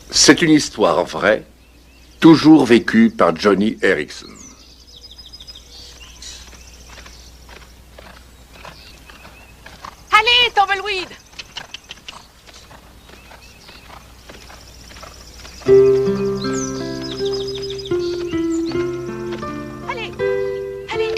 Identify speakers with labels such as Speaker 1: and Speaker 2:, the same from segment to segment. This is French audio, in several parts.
Speaker 1: C'est une histoire vraie, toujours vécue par Johnny Erickson.
Speaker 2: Allez, Tumbleweed! Allez, allez!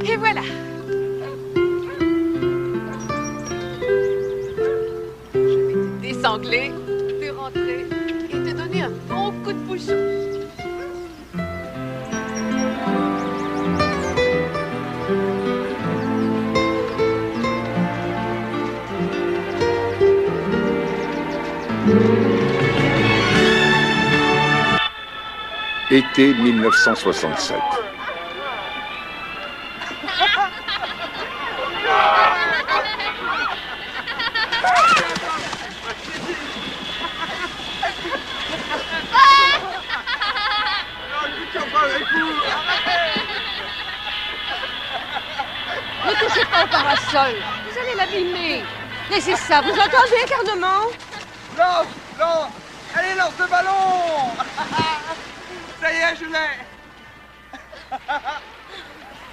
Speaker 2: Et voilà. Je vais te désangler, te rentrer et te donner un bon coup de bouchon.
Speaker 1: Été 1967.
Speaker 3: Ne touchez pas au parasol, vous allez l'abîmer. Laissez ça, vous entendez, Carnement?
Speaker 4: Lance, lance. Allez, lance le ballon. Ça y est, je l'ai.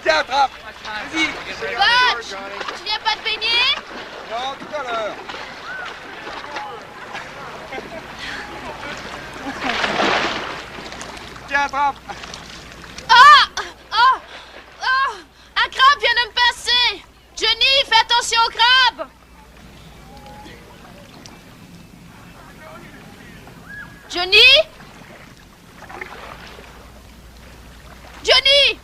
Speaker 4: Tiens, attrape. Vas-y.
Speaker 5: Butch, tu viens pas te baigner?
Speaker 4: Non, tout à l'heure. Tiens, attrape.
Speaker 5: Ah! Oh! Oh! Un crabe vient de me pincer! Johnny, fais attention au crabe! Johnny? Johnny!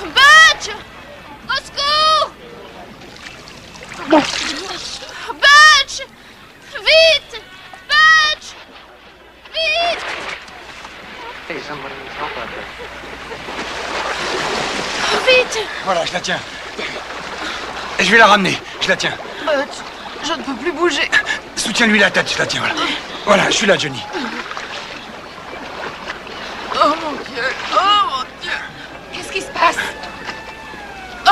Speaker 5: Butch! Au secours! Butch! Vite! Butch! Vite! Vite!
Speaker 4: Voilà, je la tiens. Et je vais la ramener. Je la tiens.
Speaker 3: Je ne peux plus bouger.
Speaker 4: Soutiens-lui la tête, je la tiens, voilà. Voilà, je suis là, Johnny.
Speaker 3: Oh mon Dieu, oh mon Dieu. Qu'est-ce qui se passe? Oh.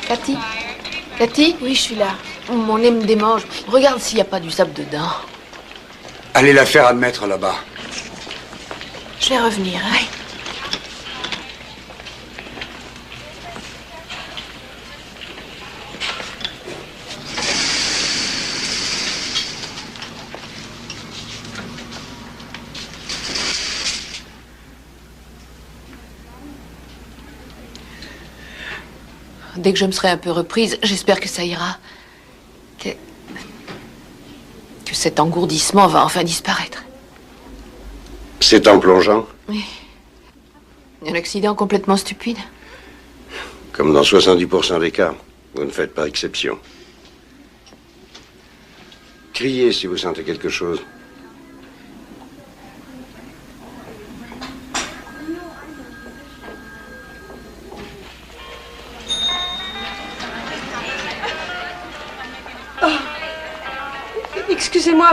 Speaker 3: Cathy? Cathy? Oui, je suis là. Mon nez me démange. Regarde s'il n'y a pas du sable dedans.
Speaker 4: Allez la faire admettre là-bas.
Speaker 3: Je vais revenir, hein? dès que je me serai un peu reprise, j'espère que ça ira. Que cet engourdissement va enfin disparaître.
Speaker 1: C'est en plongeant?
Speaker 3: Oui. Un accident complètement stupide.
Speaker 1: Comme dans 70% des cas. Vous ne faites pas exception. Criez si vous sentez quelque chose.
Speaker 6: Excusez-moi,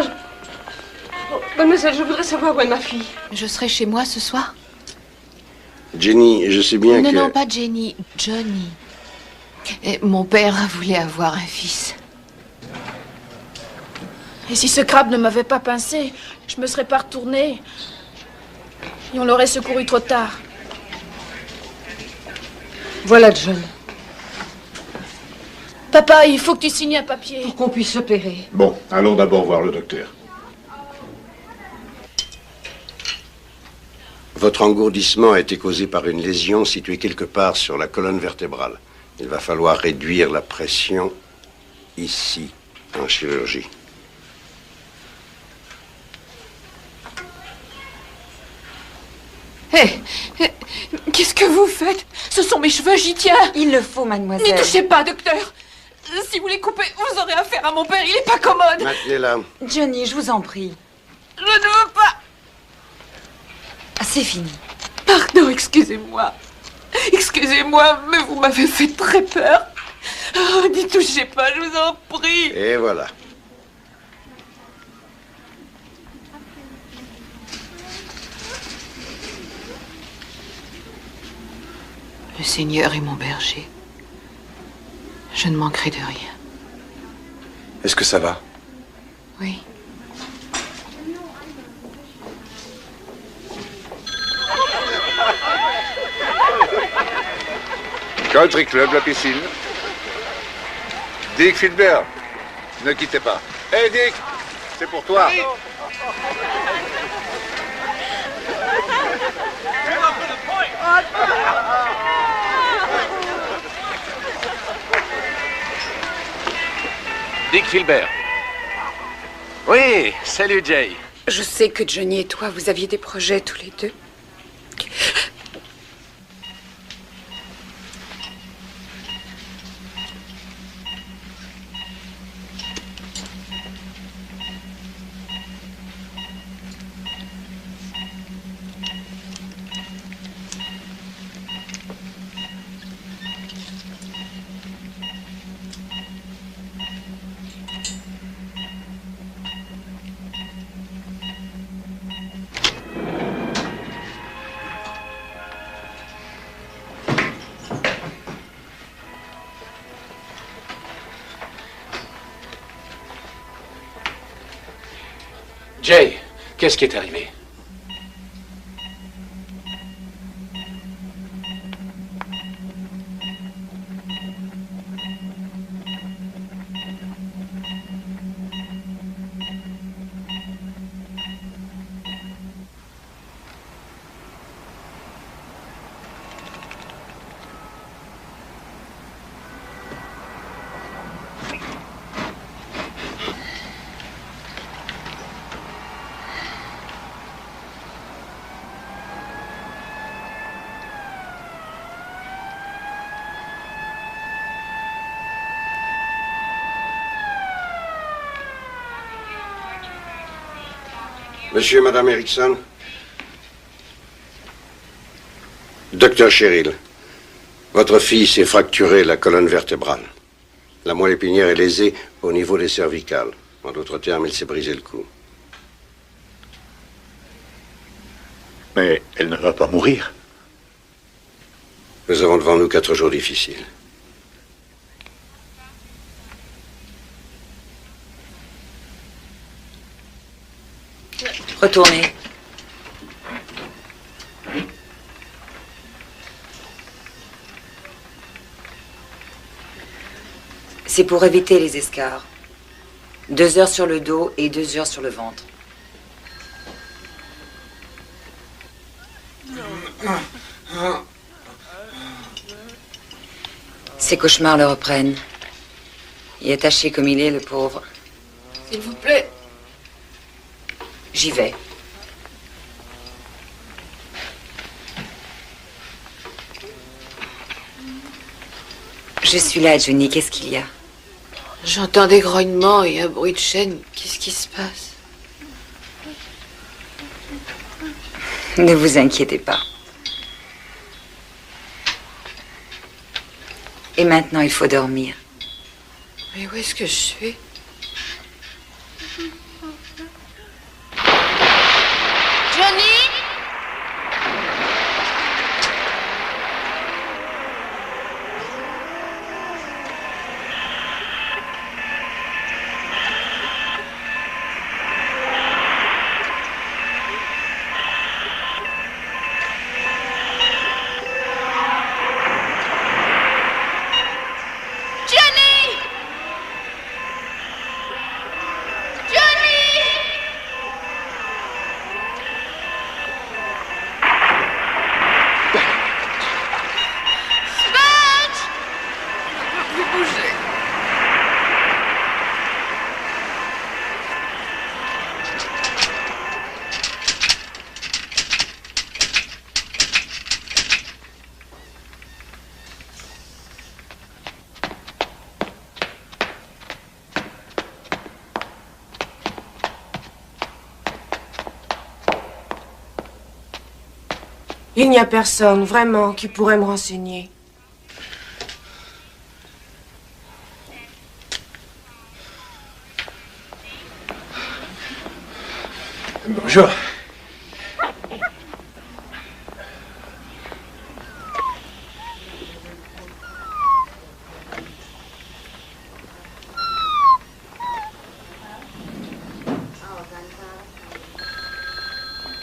Speaker 6: mademoiselle, je voudrais savoir où est ma fille.
Speaker 3: Je serai chez moi ce soir?
Speaker 1: Jenny, je sais bien que...
Speaker 3: Non, pas Jenny, Johnny. Et mon père voulait avoir un fils.
Speaker 5: Et si ce crabe ne m'avait pas pincé, je me serais pas retournée. Et on l'aurait secouru trop tard.
Speaker 6: Voilà John.
Speaker 5: Papa, il faut que tu signes un papier.
Speaker 6: Pour qu'on puisse l'opérer.
Speaker 1: Bon, allons d'abord voir le docteur. Votre engourdissement a été causé par une lésion située quelque part sur la colonne vertébrale. Il va falloir réduire la pression ici, en chirurgie.
Speaker 3: Hé, qu'est-ce que vous faites? Ce sont mes cheveux, j'y tiens.
Speaker 7: Il le faut, mademoiselle.
Speaker 3: N'y touchez pas, docteur. Si vous les coupez, vous aurez affaire à mon père, il est pas commode.
Speaker 1: Maintenez-la.
Speaker 7: Johnny, je vous en prie.
Speaker 3: Je ne veux pas.
Speaker 7: Ah, c'est fini.
Speaker 3: Pardon, excusez-moi. Excusez-moi, mais vous m'avez fait très peur. Oh, n'y touchez pas, je vous en prie.
Speaker 1: Et voilà.
Speaker 3: Le Seigneur est mon berger. Je ne manquerai de rien.
Speaker 8: Est-ce que ça va?
Speaker 3: Oui.
Speaker 1: Country Club, la piscine. Dick Filbert, ne quittez pas. Hé Dick, c'est pour toi.
Speaker 9: Dick Filbert. Oui, salut Jay.
Speaker 10: Je sais que Johnny et toi, vous aviez des projets tous les deux.
Speaker 9: Jay, qu'est-ce qui est arrivé?
Speaker 1: Monsieur et Madame Erickson. Docteur Cheryl, votre fille s'est fracturée la colonne vertébrale. La moelle épinière est lésée au niveau des cervicales. En d'autres termes, elle s'est brisé le cou.
Speaker 8: Mais elle ne va pas mourir.
Speaker 1: Nous avons devant nous 4 jours difficiles.
Speaker 7: Retournez. C'est pour éviter les escarres. 2 heures sur le dos et 2 heures sur le ventre. Ses cauchemars le reprennent. Il est attaché comme il est, le pauvre.
Speaker 3: S'il vous plaît.
Speaker 7: J'y vais. Je suis là, Johnny. Qu'est-ce qu'il y a?
Speaker 3: J'entends des grognements et un bruit de chaîne. Qu'est-ce qui se passe?
Speaker 7: Ne vous inquiétez pas. Et maintenant, il faut dormir.
Speaker 3: Mais où est-ce que je suis?
Speaker 5: Johnny?
Speaker 6: Il n'y a personne, vraiment, qui pourrait me renseigner.
Speaker 8: Bonjour.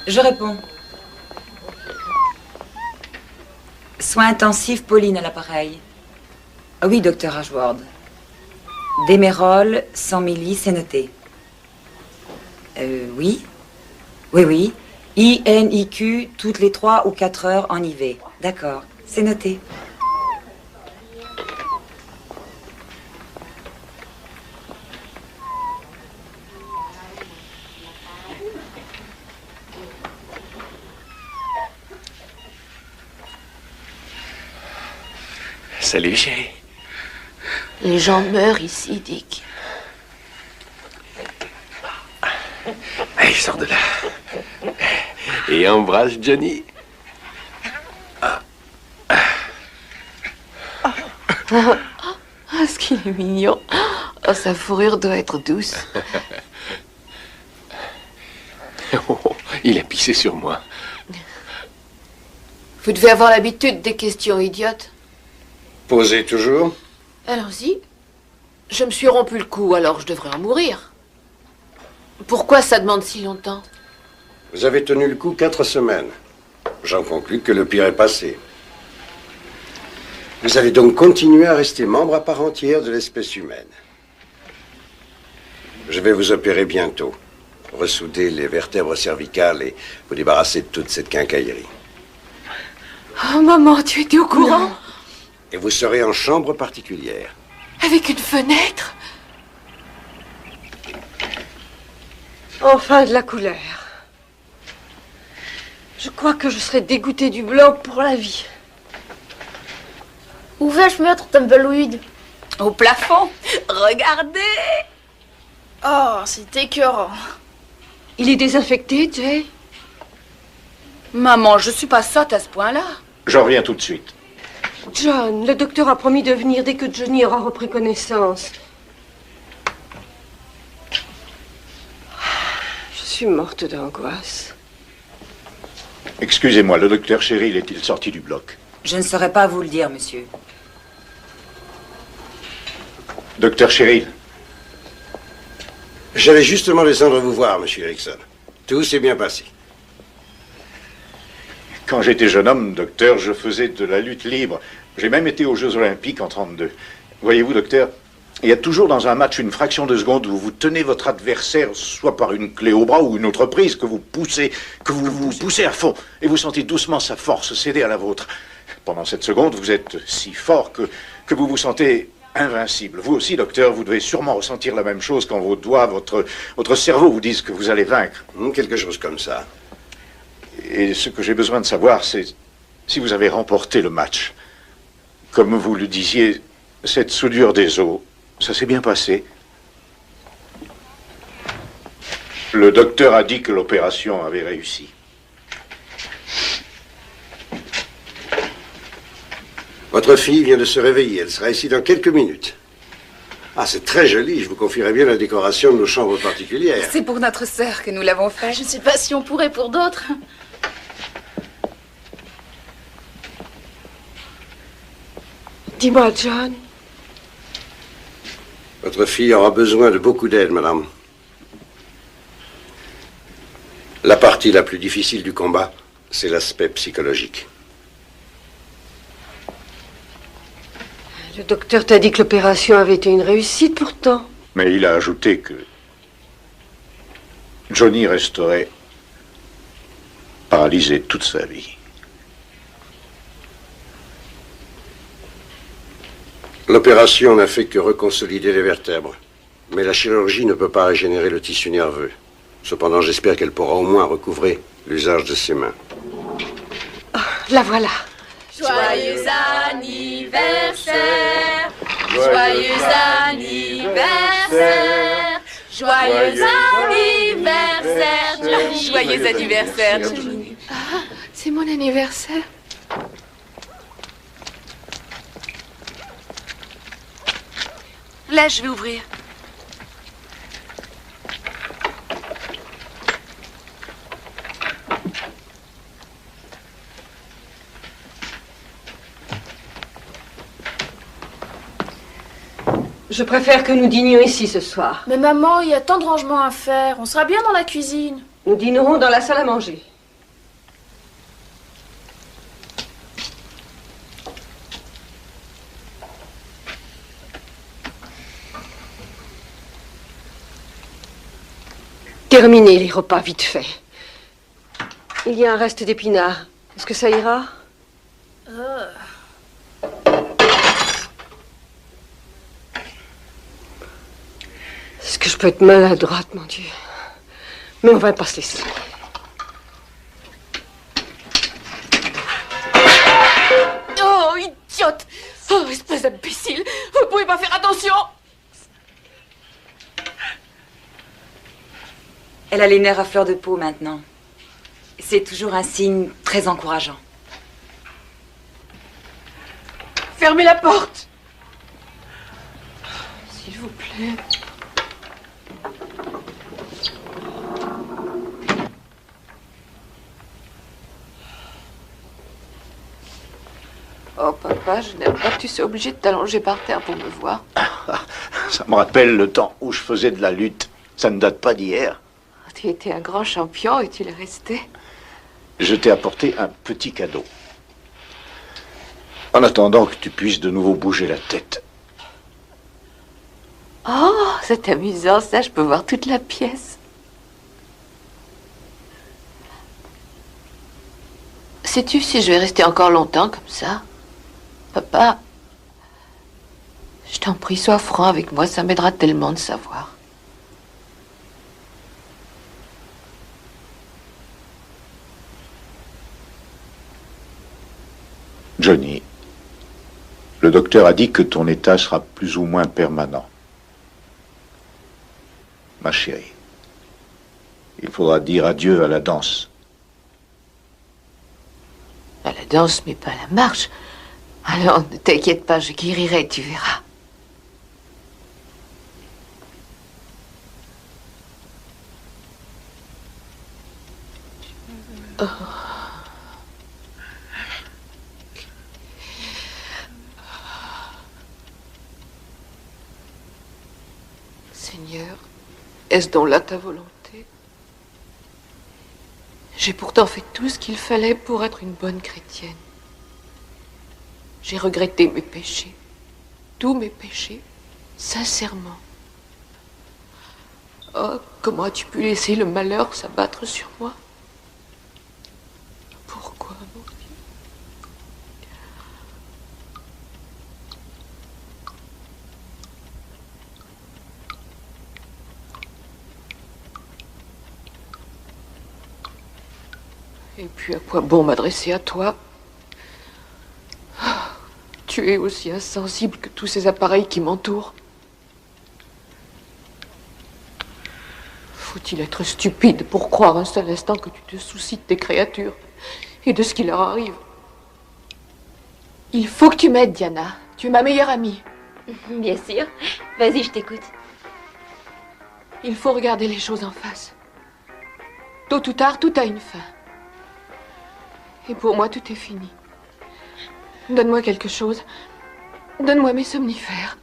Speaker 7: Je réponds. Soins intensifs, Pauline à l'appareil. Ah oui, docteur Ashworth. Démérol, 100 milli, c'est noté. Oui. Oui. INIQ, toutes les 3 ou 4 heures en IV. D'accord, c'est noté.
Speaker 9: Salut, chérie.
Speaker 3: Les gens meurent ici, Dick.
Speaker 9: Allez, sors de là. Et embrasse Johnny.
Speaker 3: Ce qu'il est mignon. Oh, sa fourrure doit être douce.
Speaker 9: Oh, il a pissé sur moi.
Speaker 3: Vous devez avoir l'habitude des questions idiotes.
Speaker 1: Posez toujours.
Speaker 3: Allons-y. Je me suis rompu le cou, alors je devrais en mourir. Pourquoi ça demande si longtemps?
Speaker 1: Vous avez tenu le coup 4 semaines. J'en conclus que le pire est passé. Vous allez donc continuer à rester membre à part entière de l'espèce humaine. Je vais vous opérer bientôt. Ressouder les vertèbres cervicales et vous débarrasser de toute cette quincaillerie.
Speaker 3: Oh, maman, tu étais au courant?
Speaker 7: Non.
Speaker 1: Et vous serez en chambre particulière.
Speaker 3: Avec une fenêtre?
Speaker 6: Enfin de la couleur. Je crois que je serai dégoûtée du blanc pour la vie.
Speaker 5: Où vais-je mettre Tumbleweed?
Speaker 10: Au plafond. Regardez.
Speaker 5: Oh, c'est écœurant.
Speaker 6: Il est désinfecté, Jay?
Speaker 10: Maman, je suis pas sotte à ce point-là.
Speaker 8: J'en reviens tout de suite.
Speaker 6: John, le docteur a promis de venir dès que Johnny aura repris connaissance. Je suis morte d'angoisse.
Speaker 8: Excusez-moi, le docteur Cheryl est-il sorti du bloc?
Speaker 7: Je ne saurais pas vous le dire, monsieur.
Speaker 8: Docteur Cheryl.
Speaker 1: J'allais justement descendre vous voir, monsieur Erickson. Tout s'est bien passé.
Speaker 8: Quand j'étais jeune homme, docteur, je faisais de la lutte libre. J'ai même été aux Jeux Olympiques en 1932. Voyez-vous, docteur, il y a toujours dans un match une fraction de seconde où vous tenez votre adversaire, soit par une clé au bras ou une autre prise, que vous poussez à fond. Et vous sentez doucement sa force céder à la vôtre. Pendant cette seconde, vous êtes si fort que vous vous sentez invincible. Vous aussi, docteur, vous devez sûrement ressentir la même chose quand vos doigts, votre cerveau vous disent que vous allez vaincre.
Speaker 1: Quelque chose comme ça.
Speaker 8: Et ce que j'ai besoin de savoir, c'est si vous avez remporté le match. Comme vous le disiez, cette soudure des os, ça s'est bien passé. Le docteur a dit que l'opération avait réussi.
Speaker 1: Votre fille vient de se réveiller. Elle sera ici dans quelques minutes. Ah, c'est très joli. Je vous confierai bien la décoration de nos chambres particulières.
Speaker 10: C'est pour notre sœur que nous l'avons fait.
Speaker 5: Je ne sais pas si on pourrait pour d'autres.
Speaker 6: Dis-moi, John.
Speaker 1: Votre fille aura besoin de beaucoup d'aide, madame. La partie la plus difficile du combat, c'est l'aspect psychologique.
Speaker 6: Le docteur t'a dit que l'opération avait été une réussite, pourtant.
Speaker 8: Mais il a ajouté que Johnny resterait paralysé toute sa vie.
Speaker 1: L'opération n'a fait que reconsolider les vertèbres. Mais la chirurgie ne peut pas régénérer le tissu nerveux. Cependant, j'espère qu'elle pourra au moins recouvrer l'usage de ses mains.
Speaker 6: Oh, la voilà.
Speaker 5: Joyeux anniversaire, joyeux anniversaire, joyeux anniversaire, Johnny.
Speaker 3: Joyeux anniversaire, Johnny.
Speaker 5: Ah, c'est mon anniversaire.
Speaker 3: Là, je vais ouvrir.
Speaker 6: Je préfère que nous dînions ici ce soir.
Speaker 5: Mais maman, il y a tant de rangements à faire. On sera bien dans la cuisine.
Speaker 6: Nous dînerons dans la salle à manger. Terminez les repas vite fait. Il y a un reste d'épinards. Est-ce que ça ira? Est-ce que je peux être maladroite, mon Dieu? Mais on va pas se laisser.
Speaker 3: Oh, idiote! Oh, espèce d'imbécile! Vous pouvez pas faire attention!
Speaker 7: Elle a les nerfs à fleur de peau maintenant. C'est toujours un signe très encourageant.
Speaker 3: Fermez la porte! S'il vous plaît. Oh, papa, je n'aime pas que tu sois obligé de t'allonger par terre pour me voir.
Speaker 8: Ça me rappelle le temps où je faisais de la lutte. Ça ne date pas d'hier.
Speaker 3: Tu étais un grand champion et tu l'es resté.
Speaker 8: Je t'ai apporté un petit cadeau. En attendant que tu puisses de nouveau bouger la tête.
Speaker 3: Oh, c'est amusant, ça, je peux voir toute la pièce. Sais-tu si je vais rester encore longtemps comme ça? Papa, je t'en prie, sois franc avec moi, ça m'aidera tellement de savoir.
Speaker 8: Johnny, le docteur a dit que ton état sera plus ou moins permanent. Ma chérie, il faudra dire adieu à la danse.
Speaker 3: À la danse, mais pas à la marche. Alors, ne t'inquiète pas, je guérirai, tu verras. Oh. Seigneur, est-ce donc là ta volonté? J'ai pourtant fait tout ce qu'il fallait pour être une bonne chrétienne. J'ai regretté mes péchés, tous mes péchés, sincèrement. Oh, comment as-tu pu laisser le malheur s'abattre sur moi? Pourquoi, mon Dieu? Et puis à quoi bon m'adresser à toi? Tu es aussi insensible que tous ces appareils qui m'entourent. Faut-il être stupide pour croire un seul instant que tu te soucies de tes créatures et de ce qui leur arrive? Il faut que tu m'aides, Diana. Tu es ma meilleure amie.
Speaker 6: Bien sûr. Vas-y, je t'écoute.
Speaker 3: Il faut regarder les choses en face. Tôt ou tard, tout a une fin. Et pour moi, tout est fini. Donne-moi quelque chose. Donne-moi mes somnifères.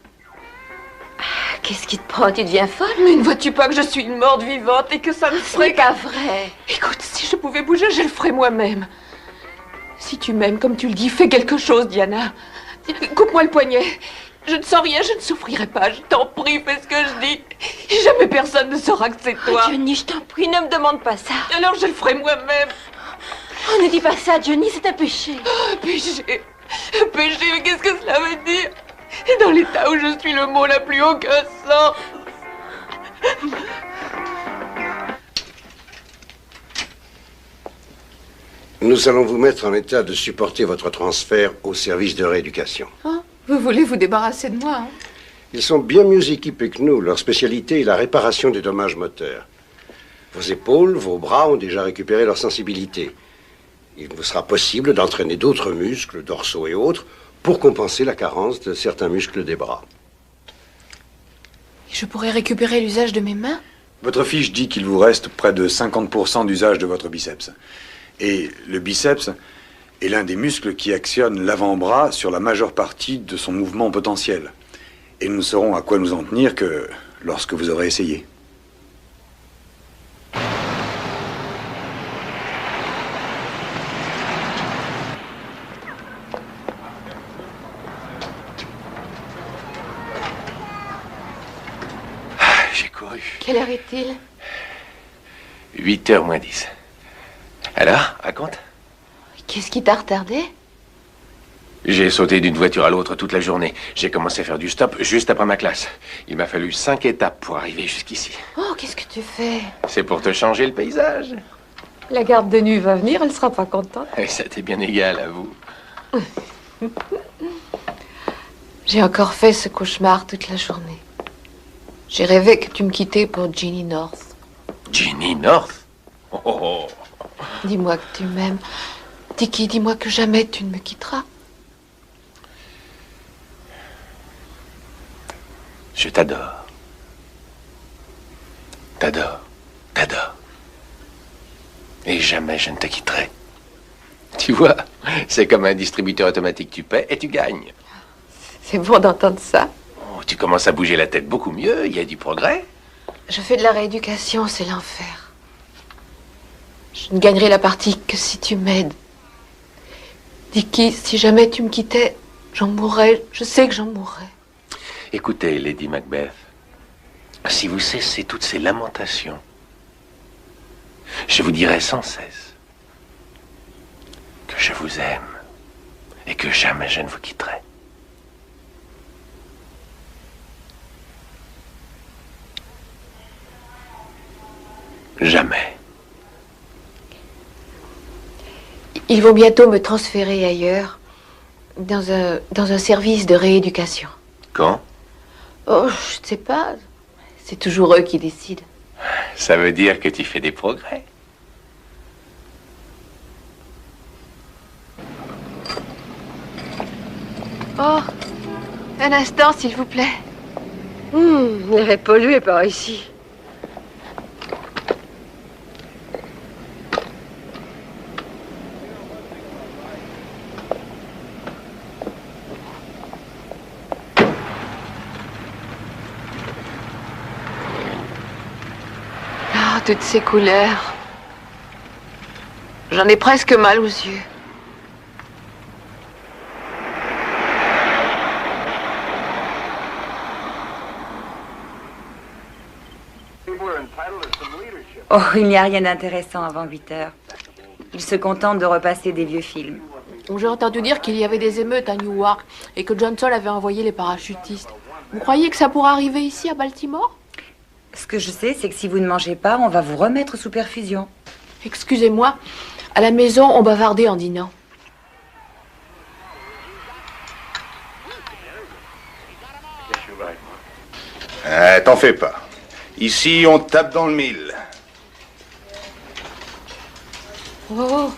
Speaker 6: Qu'est-ce qui te prend? Tu deviens folle?
Speaker 3: Mais ne vois-tu pas que je suis une morte vivante et que ça me
Speaker 6: Ce
Speaker 3: ferait...
Speaker 6: n'est pas vrai.
Speaker 3: Écoute, si je pouvais bouger, je le ferais moi-même. Si tu m'aimes comme tu le dis, fais quelque chose, Diana. Coupe-moi le poignet. Je ne sens rien, je ne souffrirai pas. Je t'en prie, fais ce que je dis. Jamais personne ne saura que c'est toi.
Speaker 6: Johnny, je t'en prie, ne me demande pas ça.
Speaker 3: Alors je le ferai moi-même.
Speaker 6: Oh, ne dis pas ça, Johnny, c'est un péché.
Speaker 3: Oh, péché. Péché, mais qu'est-ce que cela veut dire? Et dans l'état où je suis, le mot n'a plus aucun sens.
Speaker 1: Nous allons vous mettre en état de supporter votre transfert au service de rééducation.
Speaker 3: Hein? Vous voulez vous débarrasser de moi, hein?
Speaker 1: Ils sont bien mieux équipés que nous. Leur spécialité est la réparation des dommages moteurs. Vos épaules, vos bras ont déjà récupéré leur sensibilité. Il vous sera possible d'entraîner d'autres muscles, dorsaux et autres, pour compenser la carence de certains muscles des bras.
Speaker 3: Je pourrais récupérer l'usage de mes mains?
Speaker 11: Votre fiche dit qu'il vous reste près de 50% d'usage de votre biceps. Et le biceps est l'un des muscles qui actionne l'avant-bras sur la majeure partie de son mouvement potentiel. Et nous ne saurons à quoi nous en tenir que lorsque vous aurez essayé.
Speaker 9: J'ai couru.
Speaker 3: Quelle heure est-il?
Speaker 9: 8h moins 10. Alors, raconte.
Speaker 3: Qu'est-ce qui t'a retardé?
Speaker 9: J'ai sauté d'une voiture à l'autre toute la journée. J'ai commencé à faire du stop juste après ma classe. Il m'a fallu 5 étapes pour arriver jusqu'ici.
Speaker 3: Oh, qu'est-ce que tu fais?
Speaker 9: C'est pour te changer le paysage.
Speaker 3: La garde de nuit va venir, elle sera pas contente.
Speaker 9: Et ça t'est bien égal à vous.
Speaker 3: J'ai encore fait ce cauchemar toute la journée. J'ai rêvé que tu me quittais pour Ginny North.
Speaker 9: Ginny North? Oh, oh, oh.
Speaker 3: Dis-moi que tu m'aimes. Tiki, dis-moi que jamais tu ne me quitteras.
Speaker 9: Je t'adore. T'adore. T'adore. Et jamais je ne te quitterai. Tu vois, c'est comme un distributeur automatique. Tu paies et tu gagnes.
Speaker 3: C'est bon d'entendre ça.
Speaker 9: Oh, tu commences à bouger la tête beaucoup mieux. Il y a du progrès.
Speaker 3: Je fais de la rééducation, c'est l'enfer. Je ne gagnerai la partie que si tu m'aides. Dicky, si jamais tu me quittais, j'en mourrais. Je sais que j'en mourrais.
Speaker 9: Écoutez, Lady Macbeth, si vous cessez toutes ces lamentations, je vous dirai sans cesse que je vous aime et que jamais je ne vous quitterai. Jamais.
Speaker 3: Ils vont bientôt me transférer ailleurs, dans un service de rééducation.
Speaker 9: Quand?
Speaker 3: Oh, je ne sais pas. C'est toujours eux qui décident.
Speaker 9: Ça veut dire que tu fais des progrès.
Speaker 3: Oh, un instant, s'il vous plaît.
Speaker 6: L'air est pollué par ici.
Speaker 3: Ah, toutes ces couleurs. J'en ai presque mal aux yeux.
Speaker 7: Oh, il n'y a rien d'intéressant avant 8 heures. Ils se contentent de repasser des vieux films.
Speaker 3: J'ai entendu dire qu'il y avait des émeutes à Newark et que Johnson avait envoyé les parachutistes. Vous croyez que ça pourra arriver ici, à Baltimore?
Speaker 7: Ce que je sais, c'est que si vous ne mangez pas, on va vous remettre sous perfusion.
Speaker 3: Excusez-moi, À la maison, on bavardait en dînant.
Speaker 8: T'en fais pas. Ici, on tape dans le mille.
Speaker 3: Oh.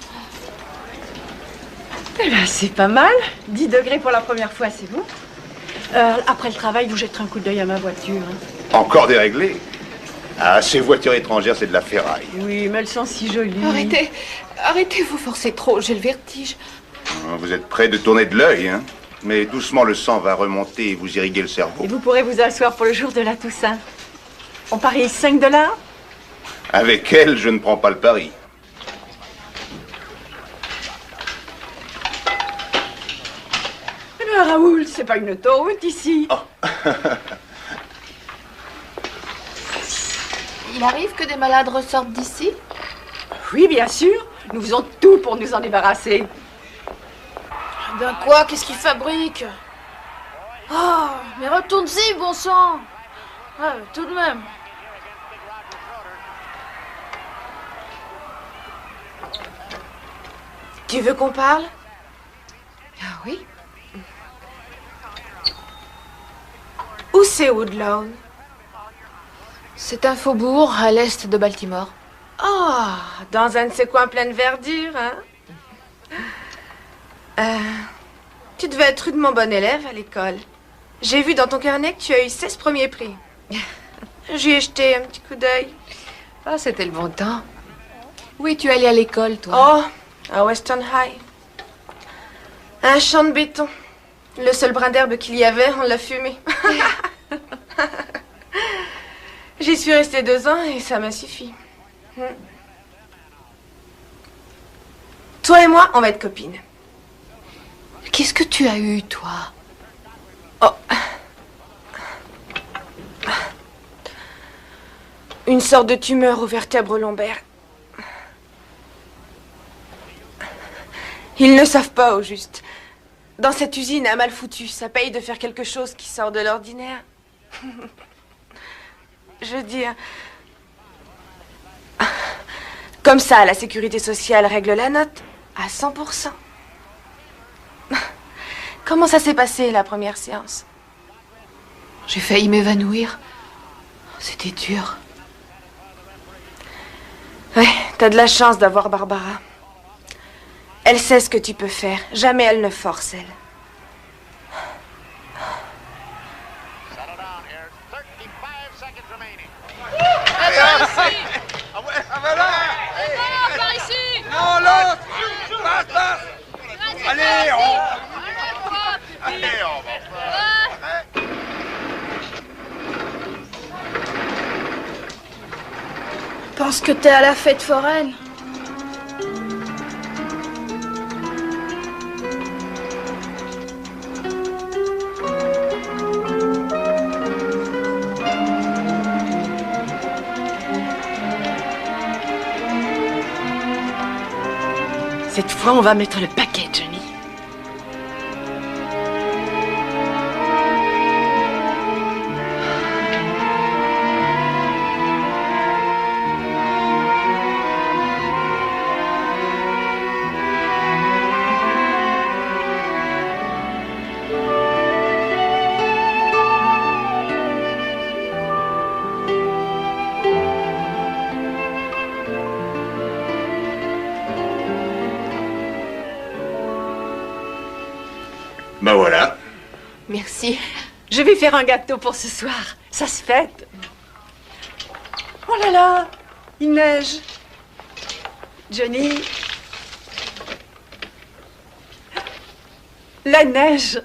Speaker 12: Eh ben, c'est pas mal. 10 degrés pour la première fois, c'est bon. Après le travail, vous jetterez un coup d'œil à ma voiture. Hein.
Speaker 8: Encore déréglé? Ah, ces voitures étrangères, c'est de la ferraille.
Speaker 12: Oui, mais elles sont si jolies.
Speaker 3: Arrêtez, vous forcez trop, j'ai le vertige.
Speaker 8: Vous êtes près de tourner de l'œil, hein? Mais doucement, le sang va remonter et vous irriguer le cerveau.
Speaker 12: Et vous pourrez vous asseoir pour le jour de la Toussaint. On parie 5 $?
Speaker 8: Avec elle, je ne prends pas le pari.
Speaker 12: Mais Raoul, c'est pas une autoroute ici.
Speaker 8: Oh.
Speaker 3: Il arrive que des malades ressortent d'ici?
Speaker 12: Oui, bien sûr. Nous faisons tout pour nous en débarrasser.
Speaker 5: Ben quoi? Qu'est-ce qu'ils fabriquent? Oh, mais retourne-y, bon sang! Ouais, tout de même.
Speaker 10: Tu veux qu'on parle?
Speaker 3: Ah oui?
Speaker 10: Où c'est Woodlawn?
Speaker 3: C'est un faubourg à l'est de Baltimore.
Speaker 10: Oh, dans un de ces coins pleins de verdure, hein? Tu devais être rudement bonne élève à l'école. J'ai vu dans ton carnet que tu as eu 16 premiers prix. J'y ai jeté un petit coup d'œil.
Speaker 3: Ah, c'était le bon temps. Où es-tu allée à l'école, toi?
Speaker 10: Oh, à Western High. Un champ de béton. Le seul brin d'herbe qu'il y avait, on l'a fumé. J'y suis restée 2 ans et ça m'a suffi. Toi et moi, on va être copines.
Speaker 3: Qu'est-ce que tu as eu, toi?
Speaker 10: Oh. Une sorte de tumeur aux vertèbres lombaires. Ils ne savent pas au juste. Dans cette usine à mal foutu, ça paye de faire quelque chose qui sort de l'ordinaire. Je veux dire... Comme ça, la sécurité sociale règle la note à 100%. Comment ça s'est passé, la première séance?
Speaker 3: J'ai failli m'évanouir. C'était dur.
Speaker 10: Ouais, t'as de la chance d'avoir Barbara. Elle sait ce que tu peux faire. Jamais elle ne force, elle.
Speaker 5: Par ici!
Speaker 4: Non, l'autre! Passe! Allez, Allez, on va...
Speaker 5: Pense que t'es à la fête foraine.
Speaker 12: Cette fois, on va mettre le paquet, Johnny.
Speaker 8: Ben voilà.
Speaker 3: Merci.
Speaker 12: Je vais faire un gâteau pour ce soir. Ça se fête. Oh là là, il neige. Johnny. La neige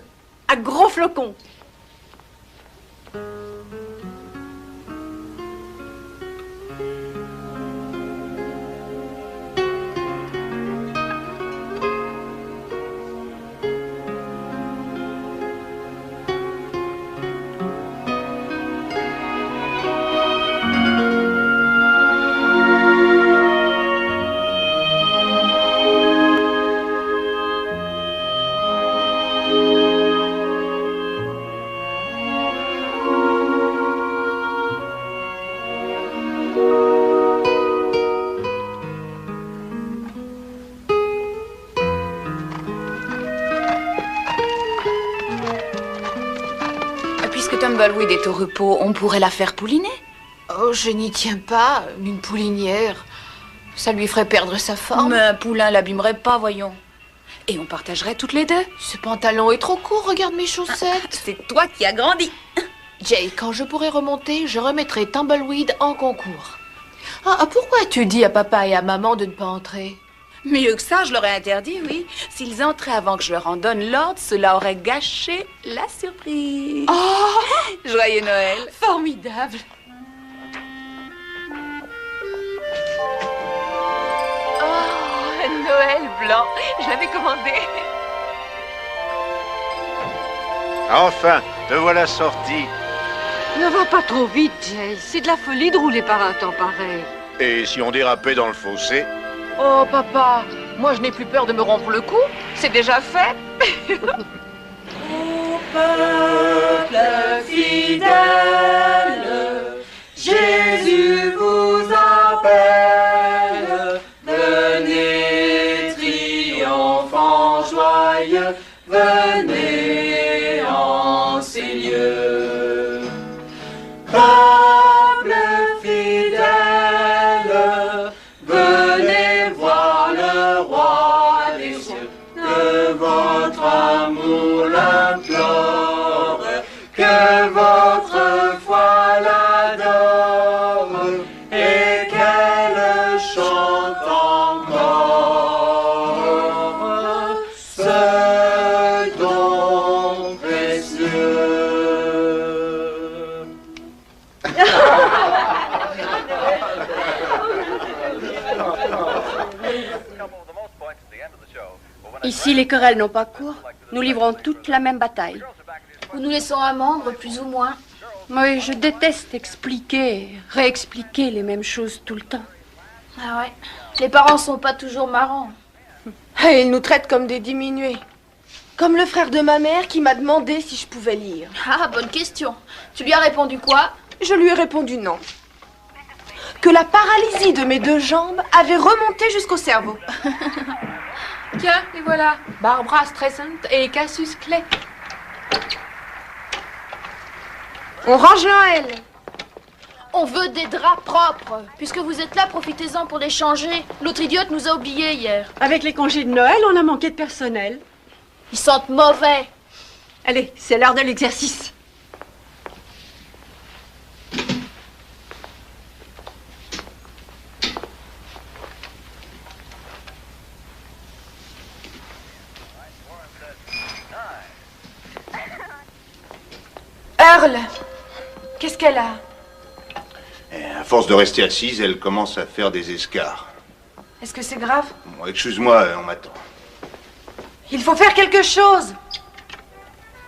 Speaker 12: à gros flocons.
Speaker 7: puisque Tumbleweed est au repos, on pourrait la faire pouliner.
Speaker 3: Oh, je n'y tiens pas. Une poulinière, ça lui ferait perdre sa forme.
Speaker 7: Mais un poulain l'abîmerait pas, voyons. Et on partagerait toutes les deux.
Speaker 3: Ce pantalon est trop court, regarde mes chaussettes.
Speaker 7: C'est toi qui as grandi.
Speaker 3: Jay, quand je pourrai remonter, je remettrai Tumbleweed en concours. Ah, pourquoi as-tu dit à papa et à maman de ne pas entrer?
Speaker 7: Mieux que ça, je leur ai interdit, oui. S'ils entraient avant que je leur en donne l'ordre, cela aurait gâché la surprise.
Speaker 3: Oh!
Speaker 7: Joyeux Noël.
Speaker 3: Formidable. Oh, Noël blanc. Je l'avais commandé.
Speaker 8: Enfin, te voilà sorti.
Speaker 6: Ne va pas trop vite, Jay. C'est de la folie de rouler par un temps pareil.
Speaker 8: Et si on dérapait dans le fossé?
Speaker 3: Oh, papa, moi je n'ai plus peur de me rompre le cou. C'est déjà fait.
Speaker 13: Ô peuple fidèle, Jésus vous appelle. Venez, triomphant joyeux, venez en ces lieux. Peuple fidèle, venez voir le roi des cieux, que votre amour l'implore, que votre foi l'adore, et qu'elle chante encore ce don précieux.
Speaker 12: Ici, les querelles n'ont pas cours. Nous livrons toutes la même bataille.
Speaker 5: Ou nous laissons un membre, plus ou moins.
Speaker 12: Oui, je déteste expliquer, réexpliquer les mêmes choses tout le temps.
Speaker 5: Ah ouais. Les parents sont pas toujours marrants.
Speaker 10: Et ils nous traitent comme des diminués. Comme le frère de ma mère qui m'a demandé si je pouvais lire.
Speaker 5: Ah, bonne question. Tu lui as répondu quoi?
Speaker 10: Je lui ai répondu non. Que la paralysie de mes deux jambes avait remonté jusqu'au cerveau.
Speaker 3: Tiens, les voilà. Barbara Streisand et Cassius Clay.
Speaker 10: On range Noël.
Speaker 5: On veut des draps propres. Puisque vous êtes là, profitez-en pour les changer. L'autre idiote nous a oubliés hier.
Speaker 12: Avec les congés de Noël, on a manqué de personnel.
Speaker 5: Ils sentent mauvais.
Speaker 12: Allez, c'est l'heure de l'exercice.
Speaker 10: Earl, qu'est-ce qu'elle a?
Speaker 8: À force de rester assise, elle commence à faire des escarres.
Speaker 10: Est-ce que c'est grave?
Speaker 8: Bon, excuse-moi, on m'attend.
Speaker 10: Il faut faire quelque chose.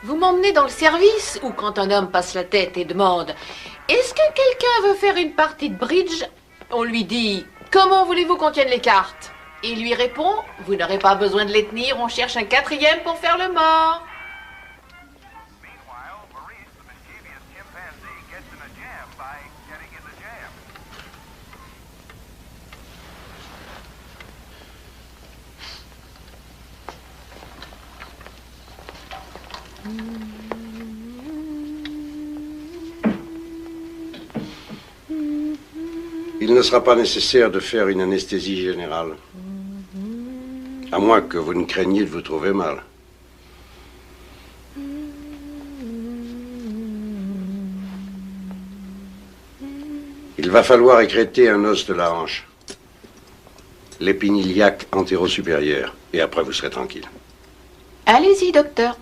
Speaker 3: Vous m'emmenez dans le service ou quand un homme passe la tête et demande « Est-ce que quelqu'un veut faire une partie de bridge ?» On lui dit « Comment voulez-vous qu'on tienne les cartes ?» Il lui répond « Vous n'aurez pas besoin de les tenir, on cherche un quatrième pour faire le mort. »
Speaker 1: Il ne sera pas nécessaire de faire une anesthésie générale. À moins que vous ne craigniez de vous trouver mal. Il va falloir écrêter un os de la hanche. L'épiniliaque antéro-supérieur. Et après, vous serez tranquille.
Speaker 3: Allez-y, docteur.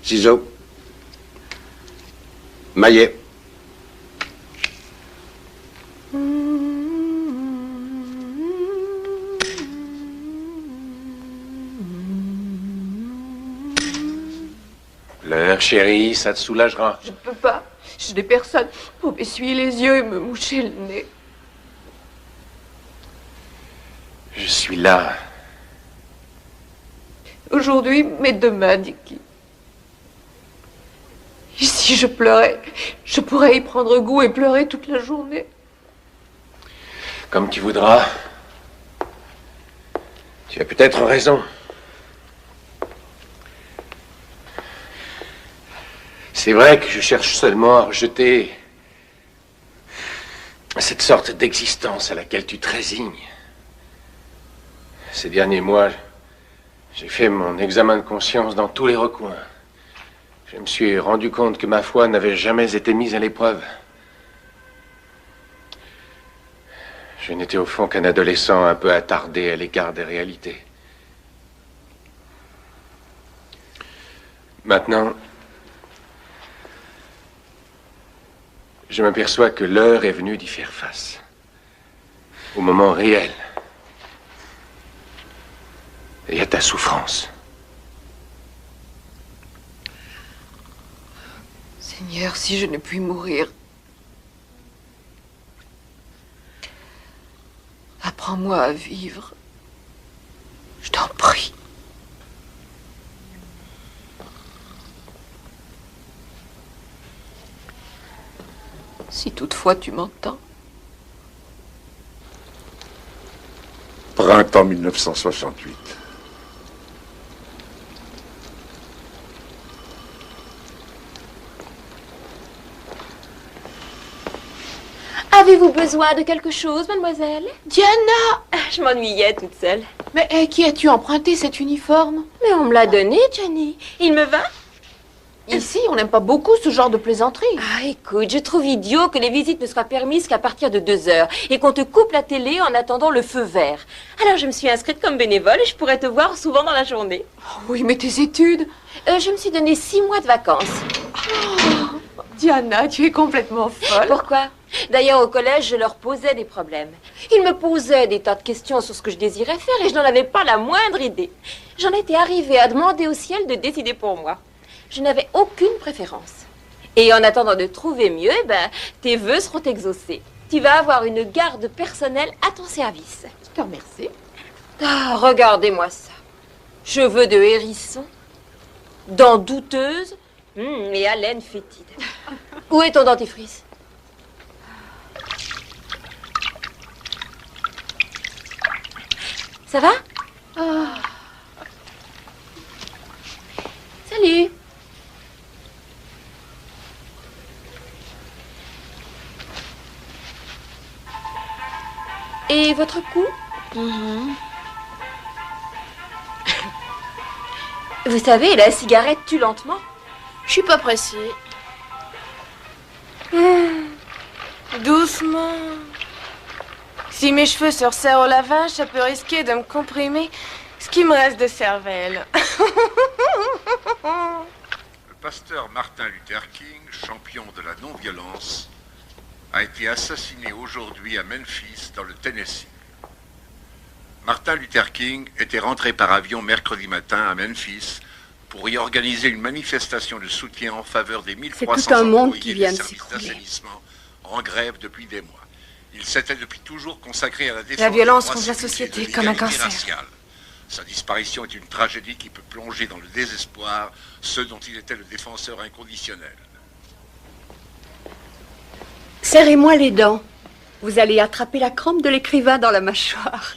Speaker 1: Ciseaux. Maillet.
Speaker 9: Pleure, chérie, ça te soulagera.
Speaker 3: Je ne peux pas. Je n'ai personne pour m'essuyer les yeux et me moucher le nez.
Speaker 9: Je suis là.
Speaker 3: Aujourd'hui, mais demain, Dickie. Et si je pleurais, je pourrais y prendre goût et pleurer toute la journée.
Speaker 9: Comme tu voudras. Tu as peut-être raison. C'est vrai que je cherche seulement à rejeter cette sorte d'existence à laquelle tu te résignes. Ces derniers mois, j'ai fait mon examen de conscience dans tous les recoins. Je me suis rendu compte que ma foi n'avait jamais été mise à l'épreuve. Je n'étais au fond qu'un adolescent un peu attardé à l'écart des réalités. Maintenant, je m'aperçois que l'heure est venue d'y faire face. Au moment réel. Et à ta souffrance.
Speaker 3: Seigneur, si je ne puis mourir, apprends-moi à vivre. Je t'en prie. Si toutefois tu m'entends.
Speaker 14: Printemps 1968.
Speaker 15: Avez-vous besoin de quelque chose, mademoiselle?
Speaker 3: Diana!
Speaker 15: Je m'ennuyais toute seule.
Speaker 3: Mais qui as-tu emprunté cet uniforme?
Speaker 15: Mais on me l'a donné, Jenny. Il me va?
Speaker 3: Ici, on n'aime pas beaucoup ce genre de plaisanterie.
Speaker 15: Ah, écoute, je trouve idiot que les visites ne soient permises qu'à partir de 2 heures et qu'on te coupe la télé en attendant le feu vert. Alors, je me suis inscrite comme bénévole et je pourrais te voir souvent dans la journée.
Speaker 3: Oh, oui, mais tes études?
Speaker 15: Je me suis donné 6 mois de vacances.
Speaker 3: Oh, Diana, tu es complètement folle.
Speaker 15: Pourquoi? D'ailleurs, au collège, je leur posais des problèmes. Ils me posaient des tas de questions sur ce que je désirais faire et je n'en avais pas la moindre idée. J'en étais arrivée à demander au ciel de décider pour moi. Je n'avais aucune préférence. Et en attendant de trouver mieux, tes vœux seront exaucés. Tu vas avoir une garde personnelle à ton service.
Speaker 3: Je te remercie.
Speaker 15: Ah, regardez-moi ça. Cheveux de hérisson, dents douteuses et haleine fétide. Où est ton dentifrice? Ça va? Salut. Et votre cou? Vous savez, la cigarette tue lentement.
Speaker 10: Je suis pas pressée. Doucement. Si mes cheveux se resserrent au lavage, ça peut risquer de me comprimer ce qui me reste de cervelle.
Speaker 8: Le pasteur Martin Luther King, champion de la non-violence, a été assassiné aujourd'hui à Memphis, dans le Tennessee. Martin Luther King était rentré par avion mercredi matin à Memphis pour y organiser une manifestation de soutien en faveur des 1300 employés des services d'assainissement en grève depuis des mois. Il s'était depuis toujours consacré à la défense
Speaker 10: la violence
Speaker 8: contre
Speaker 10: la société comme un cancer.
Speaker 8: Raciale. Sa disparition est une tragédie qui peut plonger dans le désespoir ceux dont il était le défenseur inconditionnel.
Speaker 12: Serrez-moi les dents. Vous allez attraper la crampe de l'écrivain dans la mâchoire.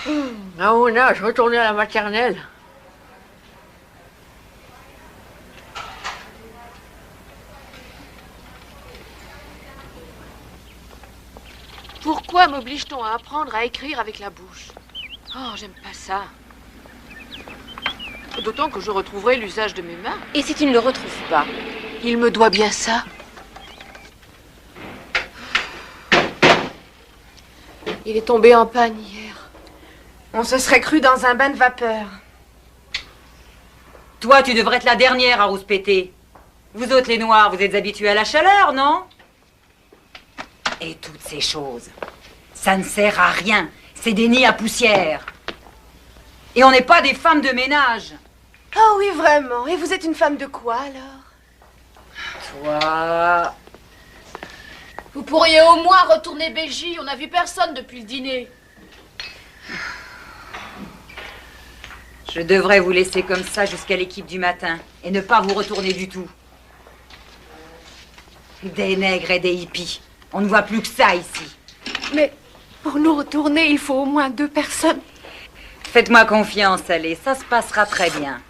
Speaker 16: À mon âge, retourner à la maternelle.
Speaker 3: Pourquoi m'oblige-t-on à apprendre à écrire avec la bouche? Oh, j'aime pas ça. D'autant que je retrouverai l'usage de mes mains.
Speaker 15: Et si tu ne le retrouves pas?
Speaker 3: Il me doit bien ça. Il est tombé en panne hier.
Speaker 10: On se serait cru dans un bain de vapeur.
Speaker 7: Toi, tu devrais être la dernière à rouspéter. Vous autres, les Noirs, vous êtes habitués à la chaleur, non? Et toutes ces choses, ça ne sert à rien. C'est des nids à poussière. Et on n'est pas des femmes de ménage.
Speaker 10: Oh oui, vraiment. Et vous êtes une femme de quoi, alors?
Speaker 7: Toi...
Speaker 5: Vous pourriez au moins retourner Belgique. On n'a vu personne depuis le dîner.
Speaker 7: Je devrais vous laisser comme ça jusqu'à l'équipe du matin et ne pas vous retourner du tout. Des nègres et des hippies. On ne voit plus que ça ici.
Speaker 12: Mais pour nous retourner, il faut au moins 2 personnes.
Speaker 7: Faites-moi confiance, allez, ça se passera très bien.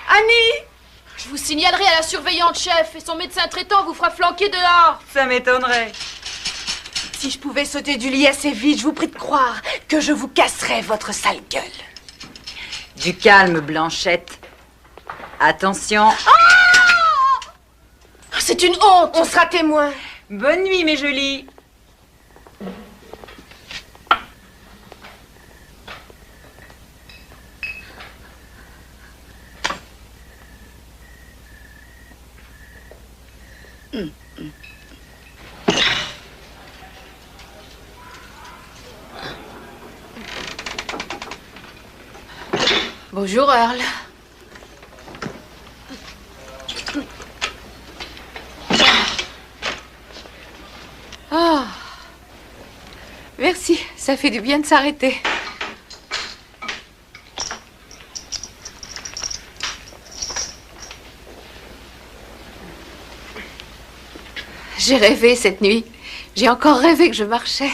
Speaker 10: Annie,
Speaker 5: Je vous signalerai à la surveillante chef et son médecin traitant vous fera flanquer dehors.
Speaker 7: Ça m'étonnerait.
Speaker 10: Si je pouvais sauter du lit assez vite, je vous prie de croire que je vous casserais votre sale gueule.
Speaker 7: Du calme, Blanchette. Attention.
Speaker 10: C'est une honte. On sera témoin.
Speaker 7: Bonne nuit, mes jolies.
Speaker 3: Bonjour, Earl. Ah. Merci, ça fait du bien de s'arrêter. J'ai rêvé cette nuit. J'ai encore rêvé que je marchais.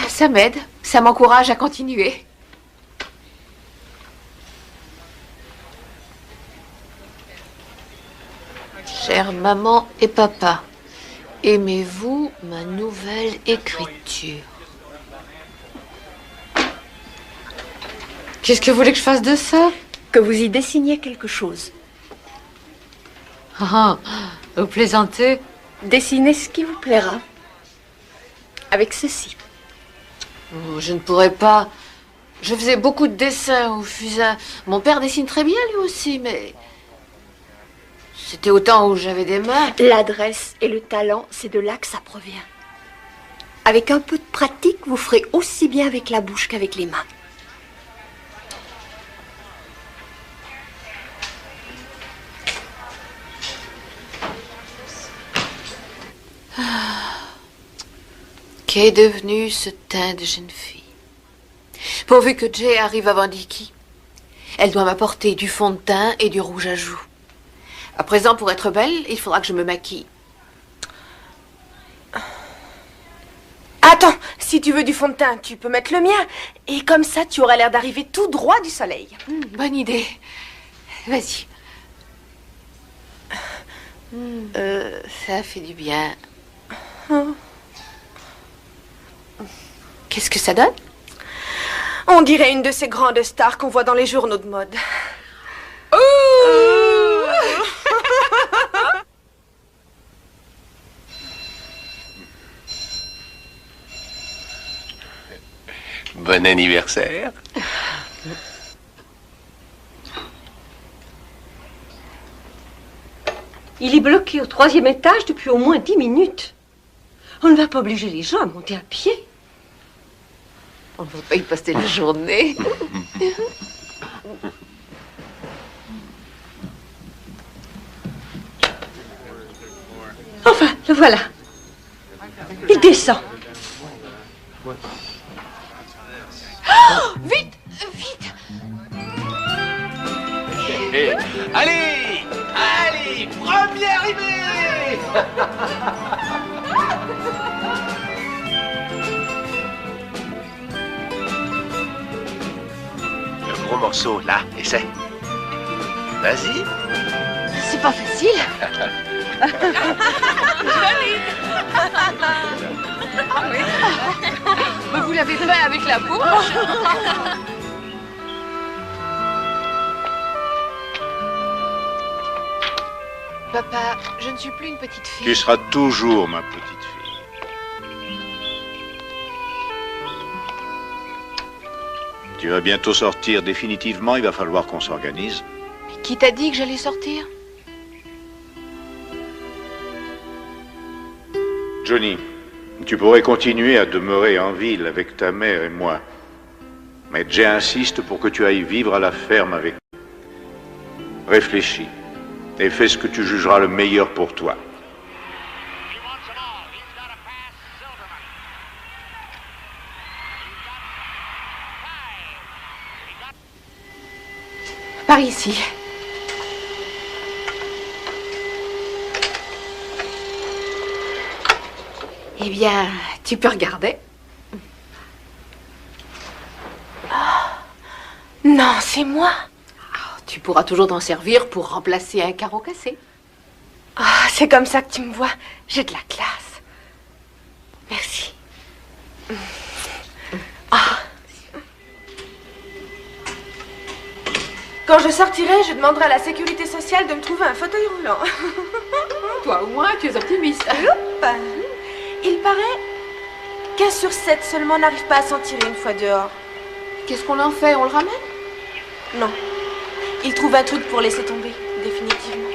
Speaker 3: Ça m'aide, ça m'encourage à continuer. Chère maman et papa, aimez-vous ma nouvelle écriture? Qu'est-ce que vous voulez que je fasse de ça?
Speaker 6: Que vous y dessiniez quelque chose.
Speaker 3: Ah, vous plaisantez?
Speaker 6: Dessinez ce qui vous plaira. Avec ceci.
Speaker 3: Oh, je ne pourrais pas. Je faisais beaucoup de dessins au fusain. Mon père dessine très bien lui aussi, mais... C'était au temps où j'avais des mains.
Speaker 6: L'adresse et le talent, c'est de là que ça provient. Avec un peu de pratique, vous ferez aussi bien avec la bouche qu'avec les mains.
Speaker 3: Qu'est devenu ce teint de jeune fille? Pourvu que Jay arrive avant Dickie. Elle doit m'apporter du fond de teint et du rouge à joues. À présent, pour être belle, il faudra que je me maquille.
Speaker 10: Attends, si tu veux du fond de teint, tu peux mettre le mien. Et comme ça, tu auras l'air d'arriver tout droit du soleil.
Speaker 3: Bonne idée. Vas-y. Ça fait du bien. Qu'est-ce que ça donne?
Speaker 10: On dirait une de ces grandes stars qu'on voit dans les journaux de mode.
Speaker 9: Bon anniversaire.
Speaker 6: Il est bloqué au 3e étage depuis au moins 10 minutes. On ne va pas obliger les gens à monter à pied.
Speaker 3: On ne va pas y passer la journée.
Speaker 6: Enfin, le voilà. Il descend.
Speaker 3: Oh, vite, vite.
Speaker 13: Allez, allez, premier arrivé.
Speaker 9: Le gros morceau, là, essaie. Vas-y.
Speaker 3: C'est pas facile.
Speaker 10: Joli.
Speaker 3: Mais vous l'avez fait avec la bouche. Papa, je ne suis plus une petite fille.
Speaker 8: Tu seras toujours ma petite fille. Tu vas bientôt sortir définitivement, il va falloir qu'on s'organise.
Speaker 3: Qui t'a dit que j'allais sortir?
Speaker 8: Johnny, tu pourrais continuer à demeurer en ville avec ta mère et moi. Mais Jay insiste pour que tu ailles vivre à la ferme avec nous. Réfléchis et fais ce que tu jugeras le meilleur pour toi.
Speaker 3: Par ici.
Speaker 16: Eh bien, tu peux regarder.
Speaker 10: Non, c'est moi.
Speaker 16: Tu pourras toujours t'en servir pour remplacer un carreau cassé.
Speaker 10: Ah, c'est comme ça que tu me vois. J'ai de la classe. Merci. Ah. Quand je sortirai, je demanderai à la sécurité sociale de me trouver un fauteuil roulant.
Speaker 16: Toi, au moins, tu es optimiste.
Speaker 10: Oups. Il paraît qu'un sur 7 seulement n'arrive pas à s'en tirer une fois dehors.
Speaker 16: Qu'est-ce qu'on en fait? On le ramène?
Speaker 10: Non. Il trouve un truc pour laisser tomber, définitivement.